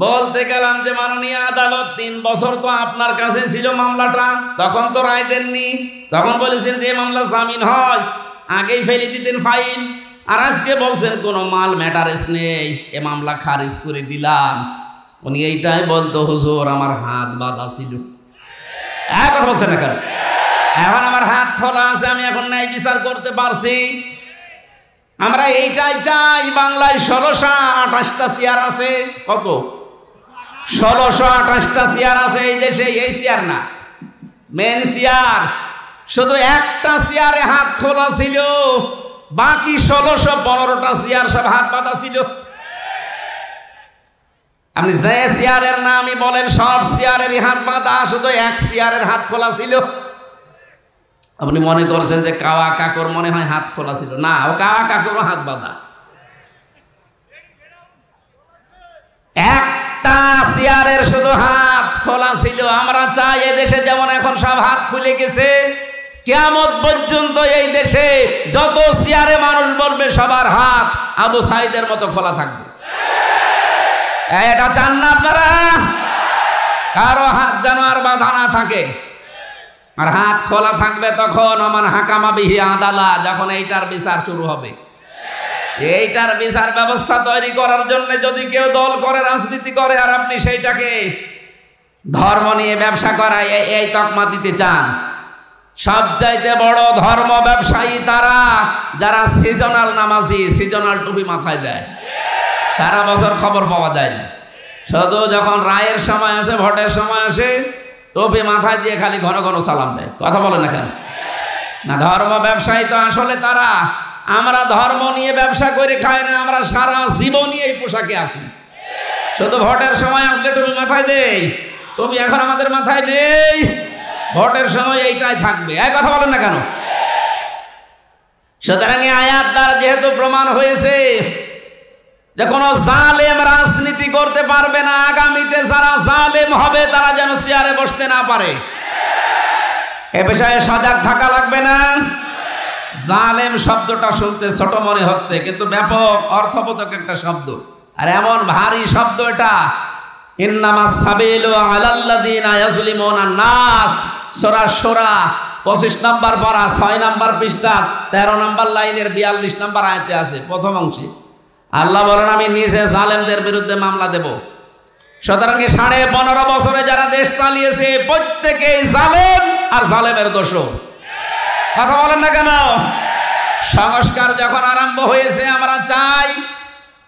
বলতে গেলাম যে মাননীয় আদালত 3 বছর তো আপনার কাছে ছিল মামলাটা, তখন তো রায় দেননি, তখন বলেছেন যে মামলা জামিন হয়, আগেই ফেলে দিতেন ফাইল, আর আজকে বলছেন কোনো মাল ম্যাটারেস নেই, এ মামলা খারিজ করে দিলাম। উনি এইটাই বলতো, হুজুর আমার হাত বাঁধা ছিল। এখন বলছেন না কেন? এখন আমার হাত খোলা আছে, আমি এখন ন্যায় বিচার করতে পারছি। আমরা এইটাই চাই। বাংলায় 1628টা চেয়ার আছে। কত? 1628টা চেয়ার আছে এই দেশে। এই চেয়ার না, মেন চেয়ার। শুধু একটা চেয়ারে হাত খোলা ছিল, বাকি 1615টা চেয়ার সব হাত বাঁধা ছিল। আপনি যে চেয়ারের নামই বলেন, সব চেয়ারেরই হাত বাঁধা, শুধু এক চেয়ারের হাত খোলা ছিল। আপনি মনে করছেন যে কাওয়া কাকুর মনে হয় হাত খোলা ছিল, না, ও কাওয়া কাকুর হাত বাঁধা। একটা চেয়ারের শুধু হাত খোলা ছিল। আমরা চাই এই দেশে যেমন এখন সব হাত খুলে গেছে, কিয়ামত পর্যন্ত এই দেশে যত চেয়ারে মানুষ বলবে সবার হাত আবু সাইদের মতো খোলা থাকবে। এটা চান না আপনারা? কারো হাত যেন আর বাঁধা না থাকে, আর হাত খোলা থাকবে তখন ওমান হাকামা বিহি আদালা, যখন এইটার বিচার শুরু হবে। এইটার বিচার ব্যবস্থা তৈরি করার জন্য যদি কেউ দল করে, রাজনীতি করে, আর আপনি সেইটাকে ধর্ম নিয়ে ব্যবসা করায় এই তকমা দিতে চান, সবচাইতে বড় ধর্ম ব্যবসায়ী তারা যারা সিজনাল নামাজি, সিজনাল টুপি মাথায় দেয়, সারা বছর খবর পাওয়া যায় না, শুধু যখন রায়ের সময় আসে, ভোটের সময় আসে, টুপি মাথায় দিয়ে খালি ঘন ঘন সালাম দেয়। কথা বলে না কেন? না, ধর্ম ব্যবসায়ী তো আসলে তারা। আমরা ধর্ম নিয়ে ব্যবসা করে খাই না, আমরা সারা জীবনই এই পোশাকে আছি। শুধু ভোটের সময় আসলে টুপি মাথায় দেই, টুপি এখন আমাদের মাথায় নেই, ভোটের সময় এইটাই থাকবে। এই কথা বলেন না কেন? সুতরাং আয়াত দ্বারা যেহেতু প্রমাণ হয়েছে যে কোনো জালেম রাজনীতি করতে পারবে না, আগামীতে যারা জালেম হবে তারা যেন চেয়ারে বসতে না পারে, এ বিষয়ে সজাগ থাকা লাগবে না? জালেম শব্দটা শুনতে ছোট মনে হচ্ছে, কিন্তু ব্যাপক অর্থবোধক একটা শব্দ, আর এমন ভারী শব্দ এটা। ইন্নামাস সাবিলু আলাল্লাযিনা ইয়াজলিমুনান নাস, সূরা শূরা 25 নম্বর পারা 6 নম্বর পৃষ্ঠা 13 নম্বর লাইনের 42 নম্বর আয়াতে আছে, প্রথম অংশে আল্লাহ বলেন, আমি নিজে জালেমদের বিরুদ্ধে মামলা দেব। সুতরাং 15.5 বছরে যারা দেশ চালিয়েছে প্রত্যেকেই জালেম আর জালেমের দোষর। কথা বলেন না কেন? সংস্কার যখন আরম্ভ হয়েছে, আমরা চাই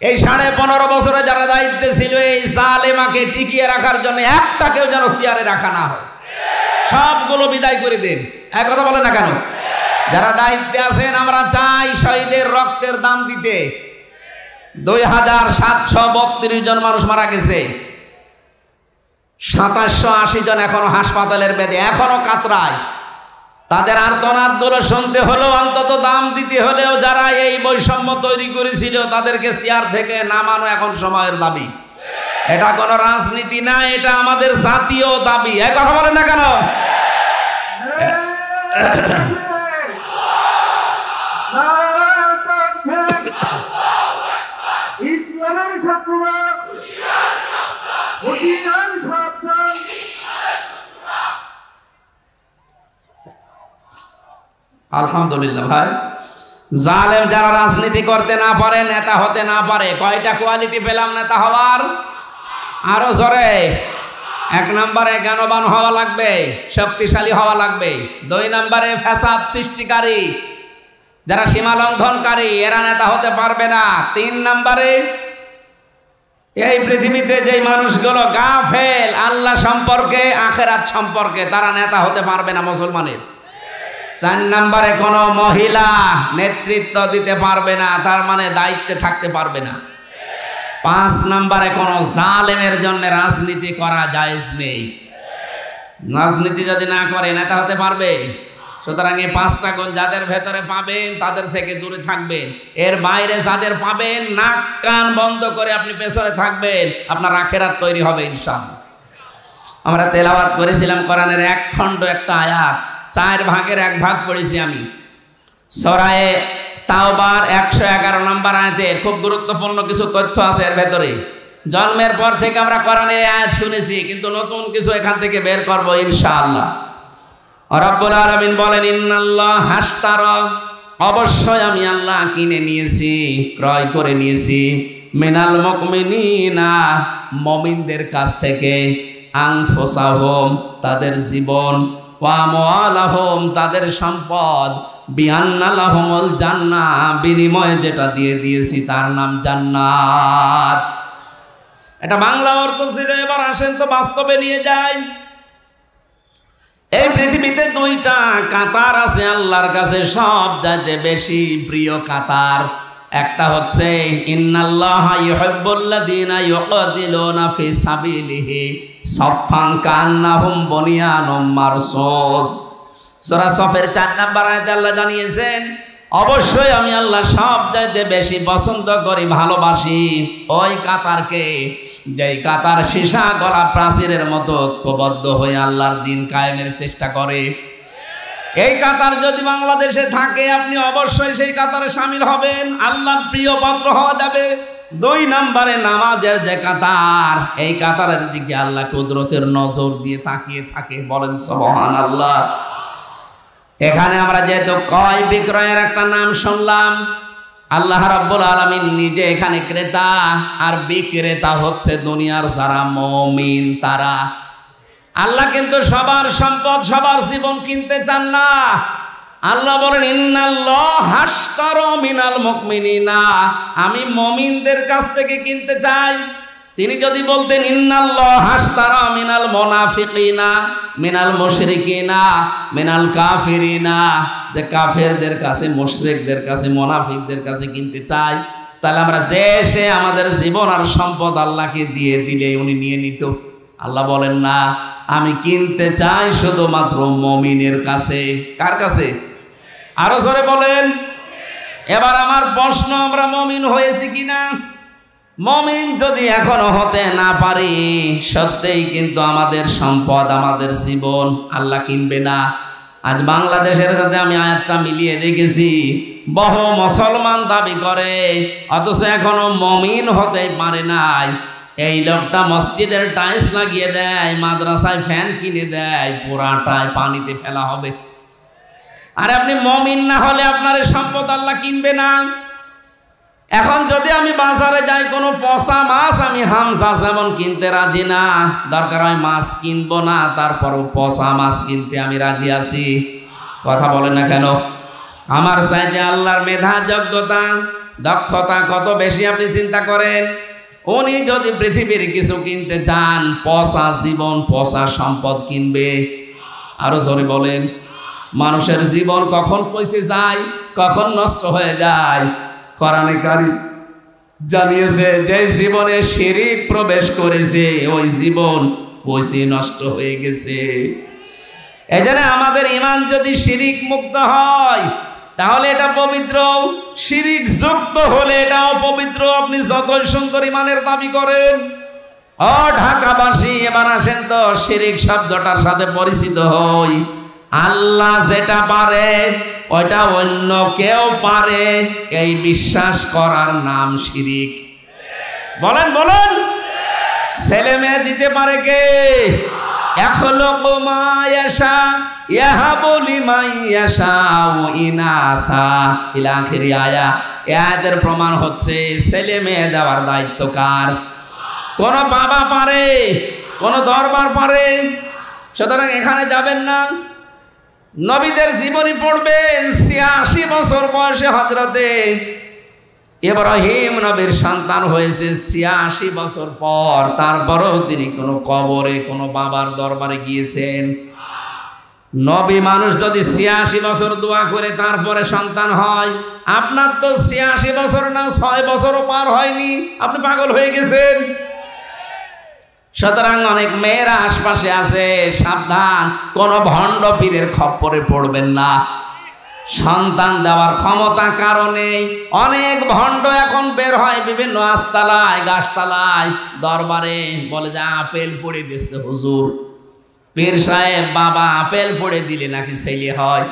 এই 15.5 বছরে যারা দায়িত্বে ছিল এই জালেমাকে টিকিয়ে রাখার জন্য একটাকেও যেন চেয়ারে রাখা না হয়, সবগুলো বিদায় করে দিন। এক কথা বলেন না কেন? যারা দায়িত্বে আছেন, আমরা চাই শহীদের রক্তের দাম দিতে। 2732 জন মানুষ মারা গেছে, 2780 জন এখনো হাসপাতালের বেদে, এখনো কাতরায়। তাদের আর্তনাদগুলো শুনতে হলেও, অন্তত দাম দিতে হলেও, যারা এই বৈষম্য তৈরি করেছিল তাদেরকে চেয়ার থেকে নামানো এখন সময়ের দাবি। এটা কোনো রাজনীতি না, এটা আমাদের জাতীয় দাবি। এক কথা বলেন না কেন? আলহামদুলিল্লাহ ভাই, জালেম যারা রাজনীতি করতে না পারে, নেতা হতে না পারে, কয়টা কোয়ালিটি পেলাম নেতা হওয়ার? আরো জোরে। 1 নম্বরে জ্ঞানবান হওয়া লাগবে, শক্তিশালী হওয়া লাগবে। 2 নম্বরে ফ্যাসাদ সৃষ্টিকারী, যারা সীমা লঙ্ঘনকারী, এরা নেতা হতে পারবে না। 3 নম্বরে এই পৃথিবীতে যে মানুষগুলো গাফেল আল্লাহ সম্পর্কে, আখিরাত সম্পর্কে, তারা নেতা হতে পারবে না মুসলমানের। 4 নম্বরে কোনো মহিলা নেতৃত্ব দিতে পারবে না, তার মানে দায়িত্বে থাকতে পারবে না। 5 নম্বরে কোনো জালেমের জন্য রাজনীতি করা জায়েজ নেই। রাজনীতি যদি না করে নেতা হতে পারবে? সুতরাং এই 5টা গুণ যাদের ভেতরে পাবেন তাদের থেকে দূরে থাকবেন। এর বাইরে যাদের পাবেন, নাক কান বন্ধ করে আপনি পেছনে থাকবেন, আপনার আখিরাত তৈরি হবে ইনশাআল্লাহ। আমরা তেলাওয়াত করেছিলাম কোরআনের 1 খণ্ড একটা আয়াত, 4 ভাগের 1 ভাগ পড়েছি আমি। সূরায়ে তাওবার 111 নম্বর আয়াতে খুব গুরুত্বপূর্ণ কিছু তথ্য আছে এর ভেতরে। জন্মের পর থেকে আমরা কোরআনের আয়াত শুনেছি, কিন্তু নতুন কিছু এখান থেকে বের করব ইনশাআল্লাহ। রব্বুল আলামিন বলেন, ইন্নাল্লাহ হাশতারা, অবশ্যই আমি আল্লাহ কিনে নিয়েছি, ক্রয় করে নিয়েছি, মিনাল মুমিনিনা, মুমিনদের কাছ থেকে, আনফুসাহুম, তাদের জীবন, ওয়া আমওয়ালাহুম, তাদের সম্পদ, বিআন্না লাহুমুল জান্নাহ, বিনিময়ে যেটা দিয়ে দিয়েছি তার নাম জান্নাত। এটা বাংলা অর্থ ছিল, এবার আসেন তো বাস্তবে নিয়ে যাই। এই পৃথিবীতে দুইটা কাতার আছে আল্লাহর কাছে সব চাইতে বেশি প্রিয় কাতার। একটা হচ্ছে ইন্নাল্লাহা ইউহিব্বুল্লাযীনা ইউকাতিলুনা ফি সাবিলিহি সাফফান কান্নাহুম বুনিয়ানুম মারসুস। সূরা সফের 4 নম্বর আয়াতে আল্লাহ জানিয়েছেন, অবশ্যই আমি আল্লাহ সব চাইতে বেশি পছন্দ করি, ভালোবাসি ওই কাতারকে, যেই কাতার সীসা গলা প্রাচীরের মতো ঐক্যবদ্ধ হয়ে আল্লাহর দ্বীন কায়েমের চেষ্টা করে। এই কাতার যদি বাংলাদেশে থাকে, আপনি অবশ্যই সেই কাতারে শামিল হবেন, আল্লাহর প্রিয় পাত্র হওয়া যাবে। 2 নম্বরে নামাজের যে কাতার, এই কাতারের দিকে আল্লাহ কুদরতের নজর দিয়ে তাকিয়ে থাকে। বলেন সুবহানাল্লাহ। এখানে আমরা যেহেতু ক্রয় বিক্রয়ের একটা নাম শুনলাম, আল্লাহ রাব্বুল আলামিন নিজে এখানে ক্রেতা, আর বিক্রেতা হচ্ছে দুনিয়ার যারা মুমিন তারা। আল্লাহ কিন্তু সবার সম্পদ, সবার জীবন কিনতে চান না। আল্লাহ বলেন, ইন্নাল্লাহ হাশতারা মিনাল মুমিনিনা, আমি মুমিনদের কাছ থেকে কিনতে চাই। তিনি যদি বলতেন ইন্নাল্লাহ হাশতারা মিনাল মুনাফিকিনা, মিনাল মুশরিকিনা, মিনাল কাফিরিনা, যে কাফেরদের কাছে, মুশরিকদের কাছে, মুনাফিকদের কাছে কিনতে চাই, তাহলে আমরা যে সে আমাদের জীবন আর সম্পদ আল্লাহকে দিয়ে দিলে উনি নিয়ে নিত। আল্লাহ বলেন না, আমি কিনতে চাই শুধুমাত্র মুমিনের কাছে। কার কাছে? আরো জোরে বলেন। এবার আমার প্রশ্ন, আমরা মুমিন হয়েছি কিনা? মুমিন যদি এখনো হতে না পারি, সত্যিই কিন্তু আমাদের সম্পদ, আমাদের জীবন আল্লাহ কিনবে না। আজ বাংলাদেশের সাথে আমি আয়াতটা মিলিয়ে দেখেছি, বহু মুসলমান দাবি করে অথচ এখনো মুমিন হতে পারে নাই। এই লোকটা মসজিদের টাইলস লাগিয়ে দেয়, মাদ্রাসায় ফ্যান কিনে দেয়, পুরাটাই পানিতে ফেলা হবে। আর আপনি মুমিন না হলে আপনার সম্পদ আল্লাহ কিনবে না। এখন যদি আমি বাজারে যাই, কোনো পচা মাছ আমি হামজা যেমন কিনতে রাজি না, দরকার হয় মাছ কিনবো না, তারপরও পচা মাছ কিনতে আমি রাজি আছি। কথা বলে না কেন? আমার চাইতে আল্লাহর মেধা, যোগ্যতা, দক্ষতা কত বেশি আপনি চিন্তা করেন। উনি যদি পৃথিবীর কিছু কিনতে চান, পচা জীবন, পচা সম্পদ কিনবে? আরো জোরে বলেন। মানুষের জীবন কখন পচে যায়, কখন নষ্ট হয়ে যায়, কোরআনে কারীম জানিয়েছে, যে জীবনে শিরিক প্রবেশ করেছে ওই জীবন পচে নষ্ট হয়ে গেছে। এজন্য আমাদের ঈমান যদি শিরিক মুক্ত হয় তাহলে এটা পবিত্র, শিরিক যুক্ত হলে এটা অপবিত্র। আপনি যতই সুন্দর ঈমানের দাবি করেন। ও ঢাকাবাসী, এবার আসেন তো শিরিক শব্দটার সাথে পরিচিত হই। আল্লাহ যেটা পারে ওইটা অন্য কেউ পারে, এই বিশ্বাস করার নাম শিরিক। বলেন বলেন। ছেলে মেয়ে দিতে পারে কে? ইয়াখলুকু মা ইয়াশা ইয়াহাবু লিমান ইয়াশাউ ইনাসা ইলা আখিরি আয়া। এর প্রমাণ হচ্ছে ছেলে মেয়ে দেওয়ার দায়িত্ব কার? কোন বাবা পারে, কোন দরবার পারে। সুতরাং এখানে যাবেন না। নবীদের জীবনী পড়বেন। ৮৬ বছর বয়সে হযরতে ইব্রাহিম নবীর সন্তান হয়েছে ৮৬ বছর পর। তারপরেও তিনি কোনো কবরে, কোনো বাবার দরবারে গিয়েছেন? নবী মানুষ যদি ৮৬ বছর দোয়া করে তারপরে সন্তান হয়, আপনার তো ৮৬ বছর না, ৬ বছরও পার হয়নি, আপনি পাগল হয়ে গেছেন। সুতরাং অনেক মেয়েরা আশপাশে আছে, সাবধান, কোন ভণ্ড পীরের খপ্পরে পড়বেন না। সন্তান দেওয়ার ক্ষমতা কারণে অনেক ভণ্ড এখন বের হয় বিভিন্ন আস্তালায়, গাছতলায়, দরবারে, বলে যে আপেল পড়ে দিচ্ছে হুজুর। পীর সাহেব, বাবা আপেল পড়ে দিলে নাকি ছেলে হয়।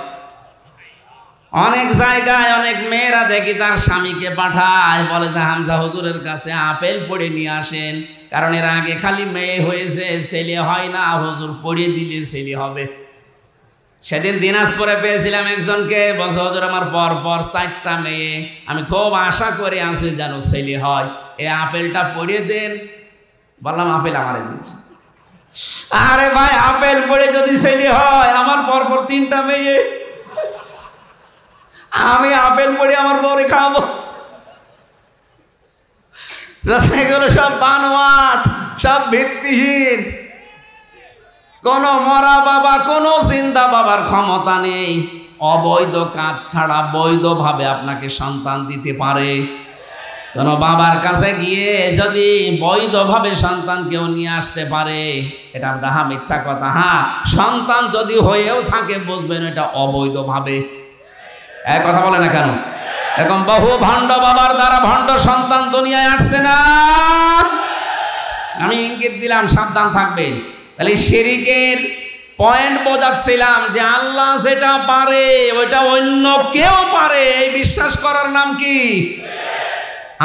অনেক জায়গায় অনেক মেয়েরা দেখি তার স্বামীকে পাঠায়, বলে যে হামজা হুজুরের কাছে আপেল পড়ে নিয়ে আসেন, কারণ এর আগে খালি মেয়ে হয়েছে, ছেলে হয় না, হুজুর পড়িয়ে দিলে ছেলে হবে। সেদিন দিনাজপুরে পেয়েছিলাম একজনকে, বলছে হুজুর আমার পর 4টা মেয়ে, আমি খুব আশা করে আছি যেন ছেলে হয়, এই আপেলটা পড়িয়ে দেন। বললাম আপেল আমারে দিন। আরে ভাই, আপেল পড়ে যদি ছেলে হয়, আমার পর 3টা মেয়ে, আমি আপেল পড়ে আমার বউরে খাওয়াবো? এগুলো সব বানোয়াট, সব ভিত্তিহীন। কোন মরা বাবা, কোন চিন্তা বাবার ক্ষমতা নেই। অবৈধ কাজ ছাড়া বৈধভাবে আপনাকে সন্তান দিতে পারে। কোন বাবার কাছে গিয়ে যদি বৈধভাবে সন্তান কেউ নিয়ে আসতে পারে, এটা ডাহা মিথ্যা কথা। হ্যাঁ, সন্তান যদি হয়েও থাকে বুঝবেন এটা অবৈধভাবে। এক কথা বলে না কেন? এরকম বহু ভণ্ড বাবার দ্বারা ভণ্ড সন্তান দুনিয়ায় আসছে না? আমি ইঙ্গিত দিলাম, সাবধান থাকবেন। তাহলে শিরকের পয়েন্ট বোঝাচ্ছিলাম যে আল্লাহ যেটা পারে ওইটা অন্য কেউ পারে, এই বিশ্বাস করার নাম কি?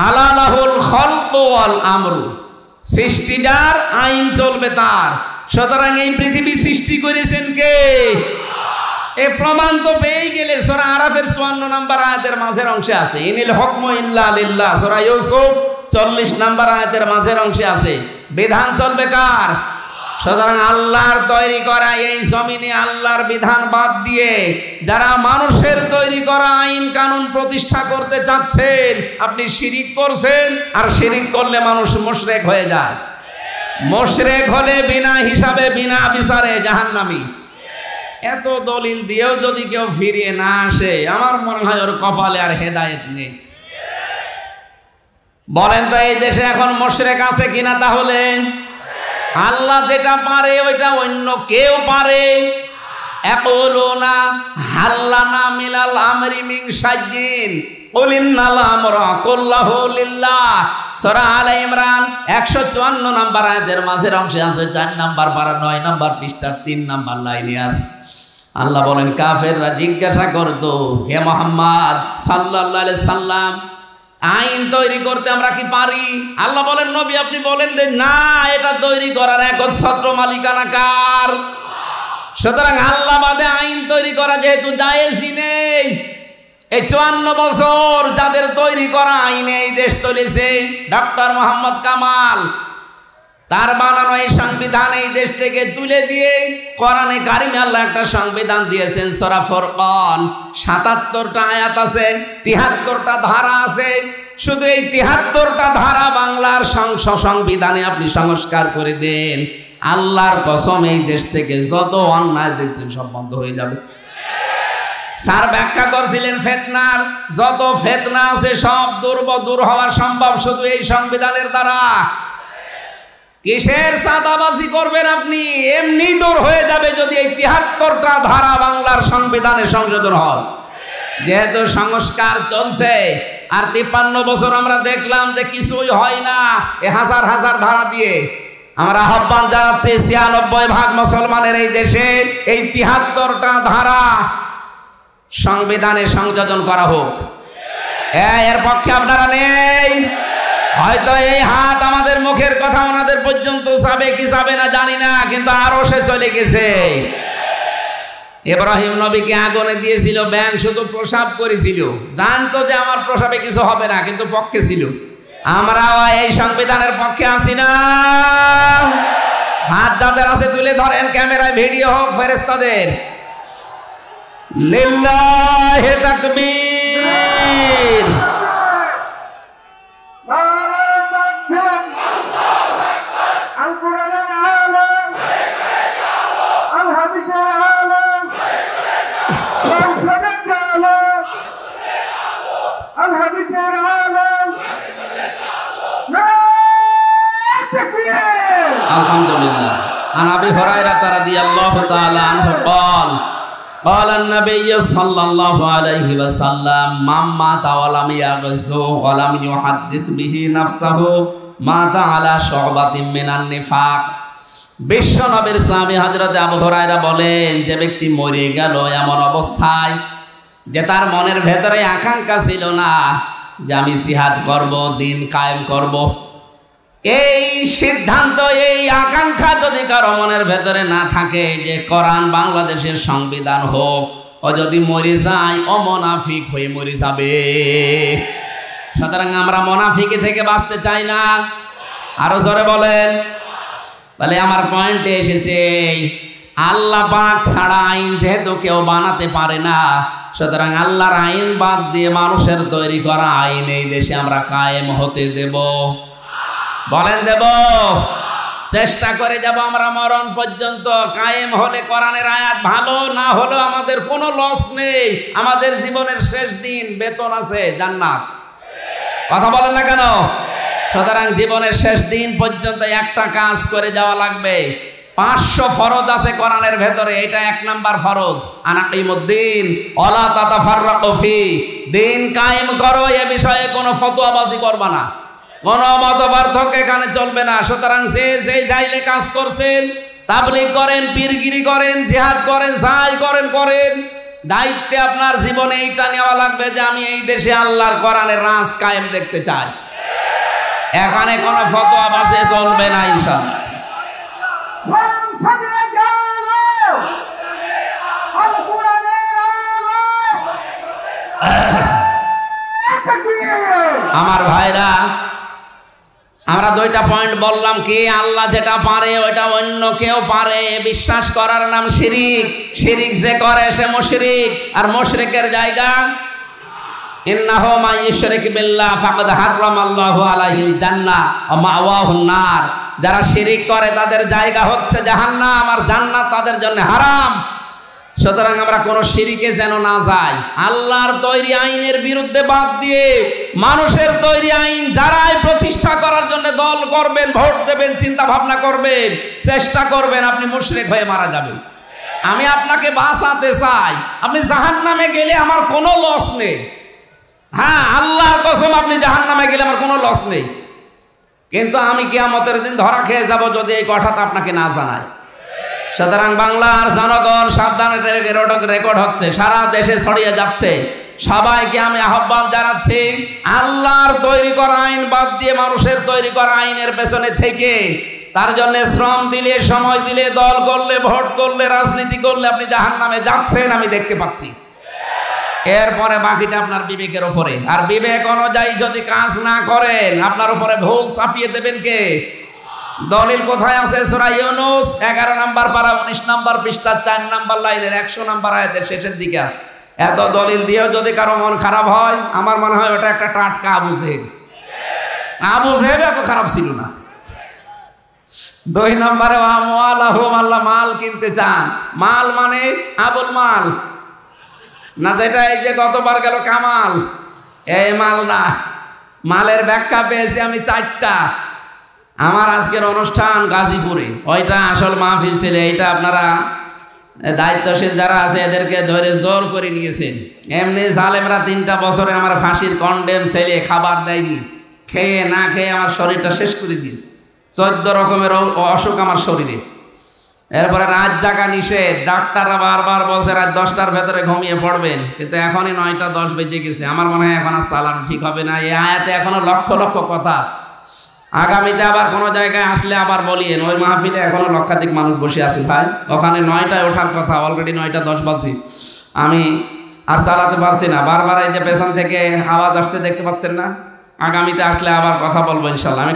আলা লাহুল খালকু ওয়াল আমরু, সৃষ্টিটার আইন চলবে তার। সুতরাং এই পৃথিবী সৃষ্টি করেছেন কে? এ প্রমাণ তো পেয়ে গেলে সূরা আরাফের 54 নম্বর আয়াতের মাঝের অংশে আছে, ইনিল হুকমু ইল্লা লিল্লাহ। সূরা ইউসুফ 40 নম্বর আয়াতের মাঝের অংশে আছে। বিধান চলবে কার? সুতরাং আল্লাহর তৈরি করা এই জমিনে আল্লাহর বিধান বাদ দিয়ে যারা মানুষের তৈরি করা আইন কানুন প্রতিষ্ঠা করতে চাচ্ছেন, আপনি শিরিক করছেন। আর শিরিক করলে মানুষ মুশরিক হয়ে যায়। মুশরিক হলে বিনা হিসাবে বিনা বিচারে জাহান্নামী। এত দলিল দিয়েও যদি কেউ ফিরিয়ে না আসে, আমার মনে হয় ওর কপালে আর হেদায়েত নেই। বলেন তো এই দেশে এখন মুশরিক আছে কিনা? তাহলে আল্লাহ যেটা পারে ওইটা অন্য কেউ পারে। ইয়াকুলুনা হাল্লানা মিনাল আমরি মিন শাইইন কুল ইন্নাল আমরা কুল্লাহু লিল্লাহ। সূরা আলে ইমরান 154 নম্বর আয়াতের মাঝের অংশে আছে, 4 নম্বর পারা 9 নম্বর পৃষ্ঠার 3 নম্বর লাইনে আছে। আল্লাহ বলেন, কাফেররা জিজ্ঞাসা করতো, হে মুহাম্মদ সাল্লাল্লাহু আলাইহি সাল্লাম, আইন তৈরি করতে আমরা কি পারি? আল্লাহ বলেন, নবী আপনি বলেন যে না, এটা তৈরি করার একচ্ছত্র মালিকানা কার? সুতরাং আল্লাহ বাদে আইন তৈরি করা যেহেতু জায়েজই নেই। এই 54 বছর যাদের তৈরি করা আইনে এই দেশ চলেছে, ডক্টর মোহাম্মদ কামাল তার বানানো এই সংবিধান এই দেশ থেকে তুলে দিয়ে কোরআনে কারিমে আল্লাহ একটা সংবিধান দিয়েছেন। সূরা ফুরকান 77টা আয়াত আছে, 73টা ধারা আছে। শুধু এই 73টা ধারা বাংলার সংবিধানে আপনি সংস্কার করে দেন, আল্লাহর কসম এই দেশ থেকে যত অন্যায় দেখছেন সব বন্ধ হয়ে যাবে। স্যার ব্যাখ্যা করছিলেন ফিতনার যত ফিতনা আছে সব দূর হওয়া সম্ভব শুধু এই সংবিধানের দ্বারা। কিসের চাঁদাবাজি করবেন আপনি? এমনি দূর হয়ে যাবে যদি এই 73টা ধারা বাংলার সংবিধানে সংশোধন হয়। যেহেতু সংস্কার চলছে আর 53 বছর আমরা দেখলাম যে কিছুই হয় না, এই হাজার হাজার ধারা দিয়ে আমরা আহ্বান জানাচ্ছি 96% মুসলমানের এই দেশে এই 73টা ধারা সংবিধানে সংযোজন করা হোক। এর পক্ষে আপনারা নেই? হয়তো এই হাত আমাদের মুখের কথা ওনাদের পর্যন্ত যাবে কি যাবে না জানি না, কিন্তু আরো সে চলে গেছে। ইব্রাহিম নবীকে আগুনে দিয়েছিল, ব্যাঙ শুধু প্রসাব করেছিল, জানতো যে আমার প্রসাবে কিছু হবে না, কিন্তু পক্ষে ছিল। আমরাও এই সংবিধানের পক্ষে আছি না? হাত যাদের আছে তুলে ধরেন, ক্যামেরায় ভিডিও হোক ফেরেশতাদের। লিল্লাহি তাকবীর। আলহামদুলিল্লাহ। আন আবি হুরায়রা রাদিয়াল্লাহু তাআলা আনহু قال قال النبي صلى الله عليه وسلم من مات ولم يغزو ولم يحدث به نفسه مات على شعبة من النفاق। বিশ্ব নবীর সাহাবী হযরত আবু হুরায়রা বলেন, যে ব্যক্তি মরে গেল এমন অবস্থায় যে তার মনের ভেতরে আকাঙ্ক্ষা ছিল না যে আমি জিহাদ করব, দিন কায়েম করব। এই সিদ্ধান্ত, এই আকাঙ্ক্ষা যদি কারো মনের ভেতরে না থাকে যে কোরআন বাংলাদেশের সংবিধান হোক, ও যদি মরে যায় ও মুনাফিক হয়ে মরে যাবে। সুতরাং আমরা মুনাফিকি থেকে বাঁচতে চাই না। আরো জোরে বলেন। তাহলে আমার পয়েন্টে এসেছে, আল্লাহ পাক ছাড়া আইন যেহেতু কেউ বানাতে পারে না, সুতরাং আল্লাহর আইন বাদ দিয়ে মানুষের তৈরি করা আইন এই দেশে আমরা কায়েম হতে দেব? বলেন দেব? চেষ্টা করে যাব আমরা মরণ পর্যন্ত। কায়েম হলে কোরআনের আয়াত ভালো, না হলে আমাদের কোনো লস নেই। আমাদের জীবনের শেষ দিন বেতন আছে জান্নাত। কথা বলেন না কেন? সুতরাং জীবনের শেষ দিন পর্যন্ত একটা কাজ করে যাওয়া লাগবে। 500 ফরজ আছে কোরআনের ভেতরে, এটা 1 নাম্বার ফরজ। আনাকিমুদ্দিন ওয়ালা তাতাফাররাকু ফি, দিন কায়েম করো, এ বিষয়ে কোনো ফতোয়াবাজি করবা না, কোনো মতপার্থক্য এখানে চলবে না। সুতরাং যে যাইলে কাজ করছেন, তাবলীগ করেন, পীরগিরি করেন, জিহাদ করেন, যাই করেন, দায়িত্বে আপনার জীবনে এইটা নেওয়া লাগবে যে আমি এই দেশে আল্লাহর কোরআনের রাজ কায়েম দেখতে চাই। এখানে কোনো ফতোয়াবাজি চলবে না ইনশাআল্লাহ। আমার ভাইরা, আমরা 2টা পয়েন্ট বললাম। কি? আল্লাহ যেটা পারে ওইটা অন্য কেউ পারে, বিশ্বাস করার নাম শিরিক। শিরিক যে করে সে মুশরিক, আর মুশরিকের জায়গা ইন্নাহু মা ইউশরিক বিল্লাহ ফাকাদ হারামাল্লাহু আলাইহিল জান্নাহ ওয়া মাওয়াহুন নার। যারা শিরিক করে তাদের জায়গা হচ্ছে জাহান্নাম, আর জান্নাত তাদের জন্য হারাম। সুতরাং আমরা কোনো শিরিকে যেন না যাই। আল্লাহর তৈরি আইনের বিরুদ্ধে বাদ দিয়ে মানুষের তৈরি আইন যারাই প্রতিষ্ঠা করার জন্য দল করবেন, ভোট দেবেন, চিন্তা ভাবনা করবেন, চেষ্টা করবেন, আপনি মুশরিক হয়ে মারা যাবেন। আমি আপনাকে বাঁচাতে চাই। আপনি জাহান্নামে গেলে আমার কোনো লস নেই। হ্যাঁ, আল্লাহর কসম, আপনি জাহান্নামে গেলে আমার কোনো লস নেই। কিন্তু আমি কিয়ামতের দিন ধরা খেয়ে যাব যদি এই কথাটা আপনাকে না জানাই। সুতরাং বাংলার জনগণ সাবধানে, রেকর্ড হচ্ছে, সারা দেশে ছড়িয়ে যাচ্ছে। সবাইকে আমি আহ্বান জানাচ্ছি, আল্লাহর তৈরি করা আইন বাদ দিয়ে মানুষের তৈরি করা আইনের পেছনে থেকে তার জন্য শ্রম দিলে, সময় দিলে, দল করলে, ভোট করলে, রাজনীতি করলে আপনি জাহান্নামে যাচ্ছেন, আমি দেখতে পাচ্ছি। এরপরে বাকিটা আপনার বিবেকের উপরে। আর বিবেক অনুযায়ী যদি কাজ না করেন, আপনার উপরে ভুল চাপিয়ে দেবেন কে? দলিল কোথায় আছে? সূরা ইউনূস 11 নম্বর পারা 19 নম্বর পৃষ্ঠা 4 নম্বর লাইনের 100 নম্বর আয়াতের শেষের দিকে আছে। এত দলিল দিয়েও যদি কারো মন খারাপ হয়, আমার মনে হয় ওটা একটা টাটকা আবু জেহেল। আবু জেহেল এত খারাপ ছিল না। 2 নম্বরে আল্লাহ মাল কিনতে চান। মাল মানে আবুল মাল না, যেটা এই যে গতবার গেল কামাল, এই মাল না। মালের ব্যাখ্যা পেয়েছি আমি 4টা। আমার আজকের অনুষ্ঠান গাজীপুরে, ওইটা আসল মাহফিল ছিল। এইটা আপনারা দায়িত্বশীল যারা আছে এদেরকে ধরে জোর করে নিয়েছেন। এমনি জালেমরা 3টা বছরে আমার ফাঁসির কন্ডেম ছেলে খাবার দেয়নি, খেয়ে না খেয়ে আমার শরীরটা শেষ করে দিয়েছে। 14 রকমের অসুখ আমার শরীরে। এরপরে রাত জাগা নিষেধ। ডাক্তাররা বারবার বলছে রাত 10টার ভেতরে ঘুমিয়ে পড়বেন, কিন্তু এখনই 9টা 10 বেজে গেছে। আমার মনে হয় এখন আর চালানো ঠিক হবে না। এই আয়াতে এখনো লক্ষ লক্ষ কথা আছে। আগামীতে আবার কোনো জায়গায় আসলে আবার বলিয়েন, ওই মাহফিলে এখনো লক্ষাধিক মানুষ বসে আছে ভাই, ওখানে 9টায় ওঠার কথা, অলরেডি 9টা 10 বাজে। আমি আর চালাতে পারছি না। বারবার এই যে পেছন থেকে আওয়াজ আসছে, দেখতে পাচ্ছেন না? আগামীতে আসলে আবার কথা বলবো ইনশাল্লাহ।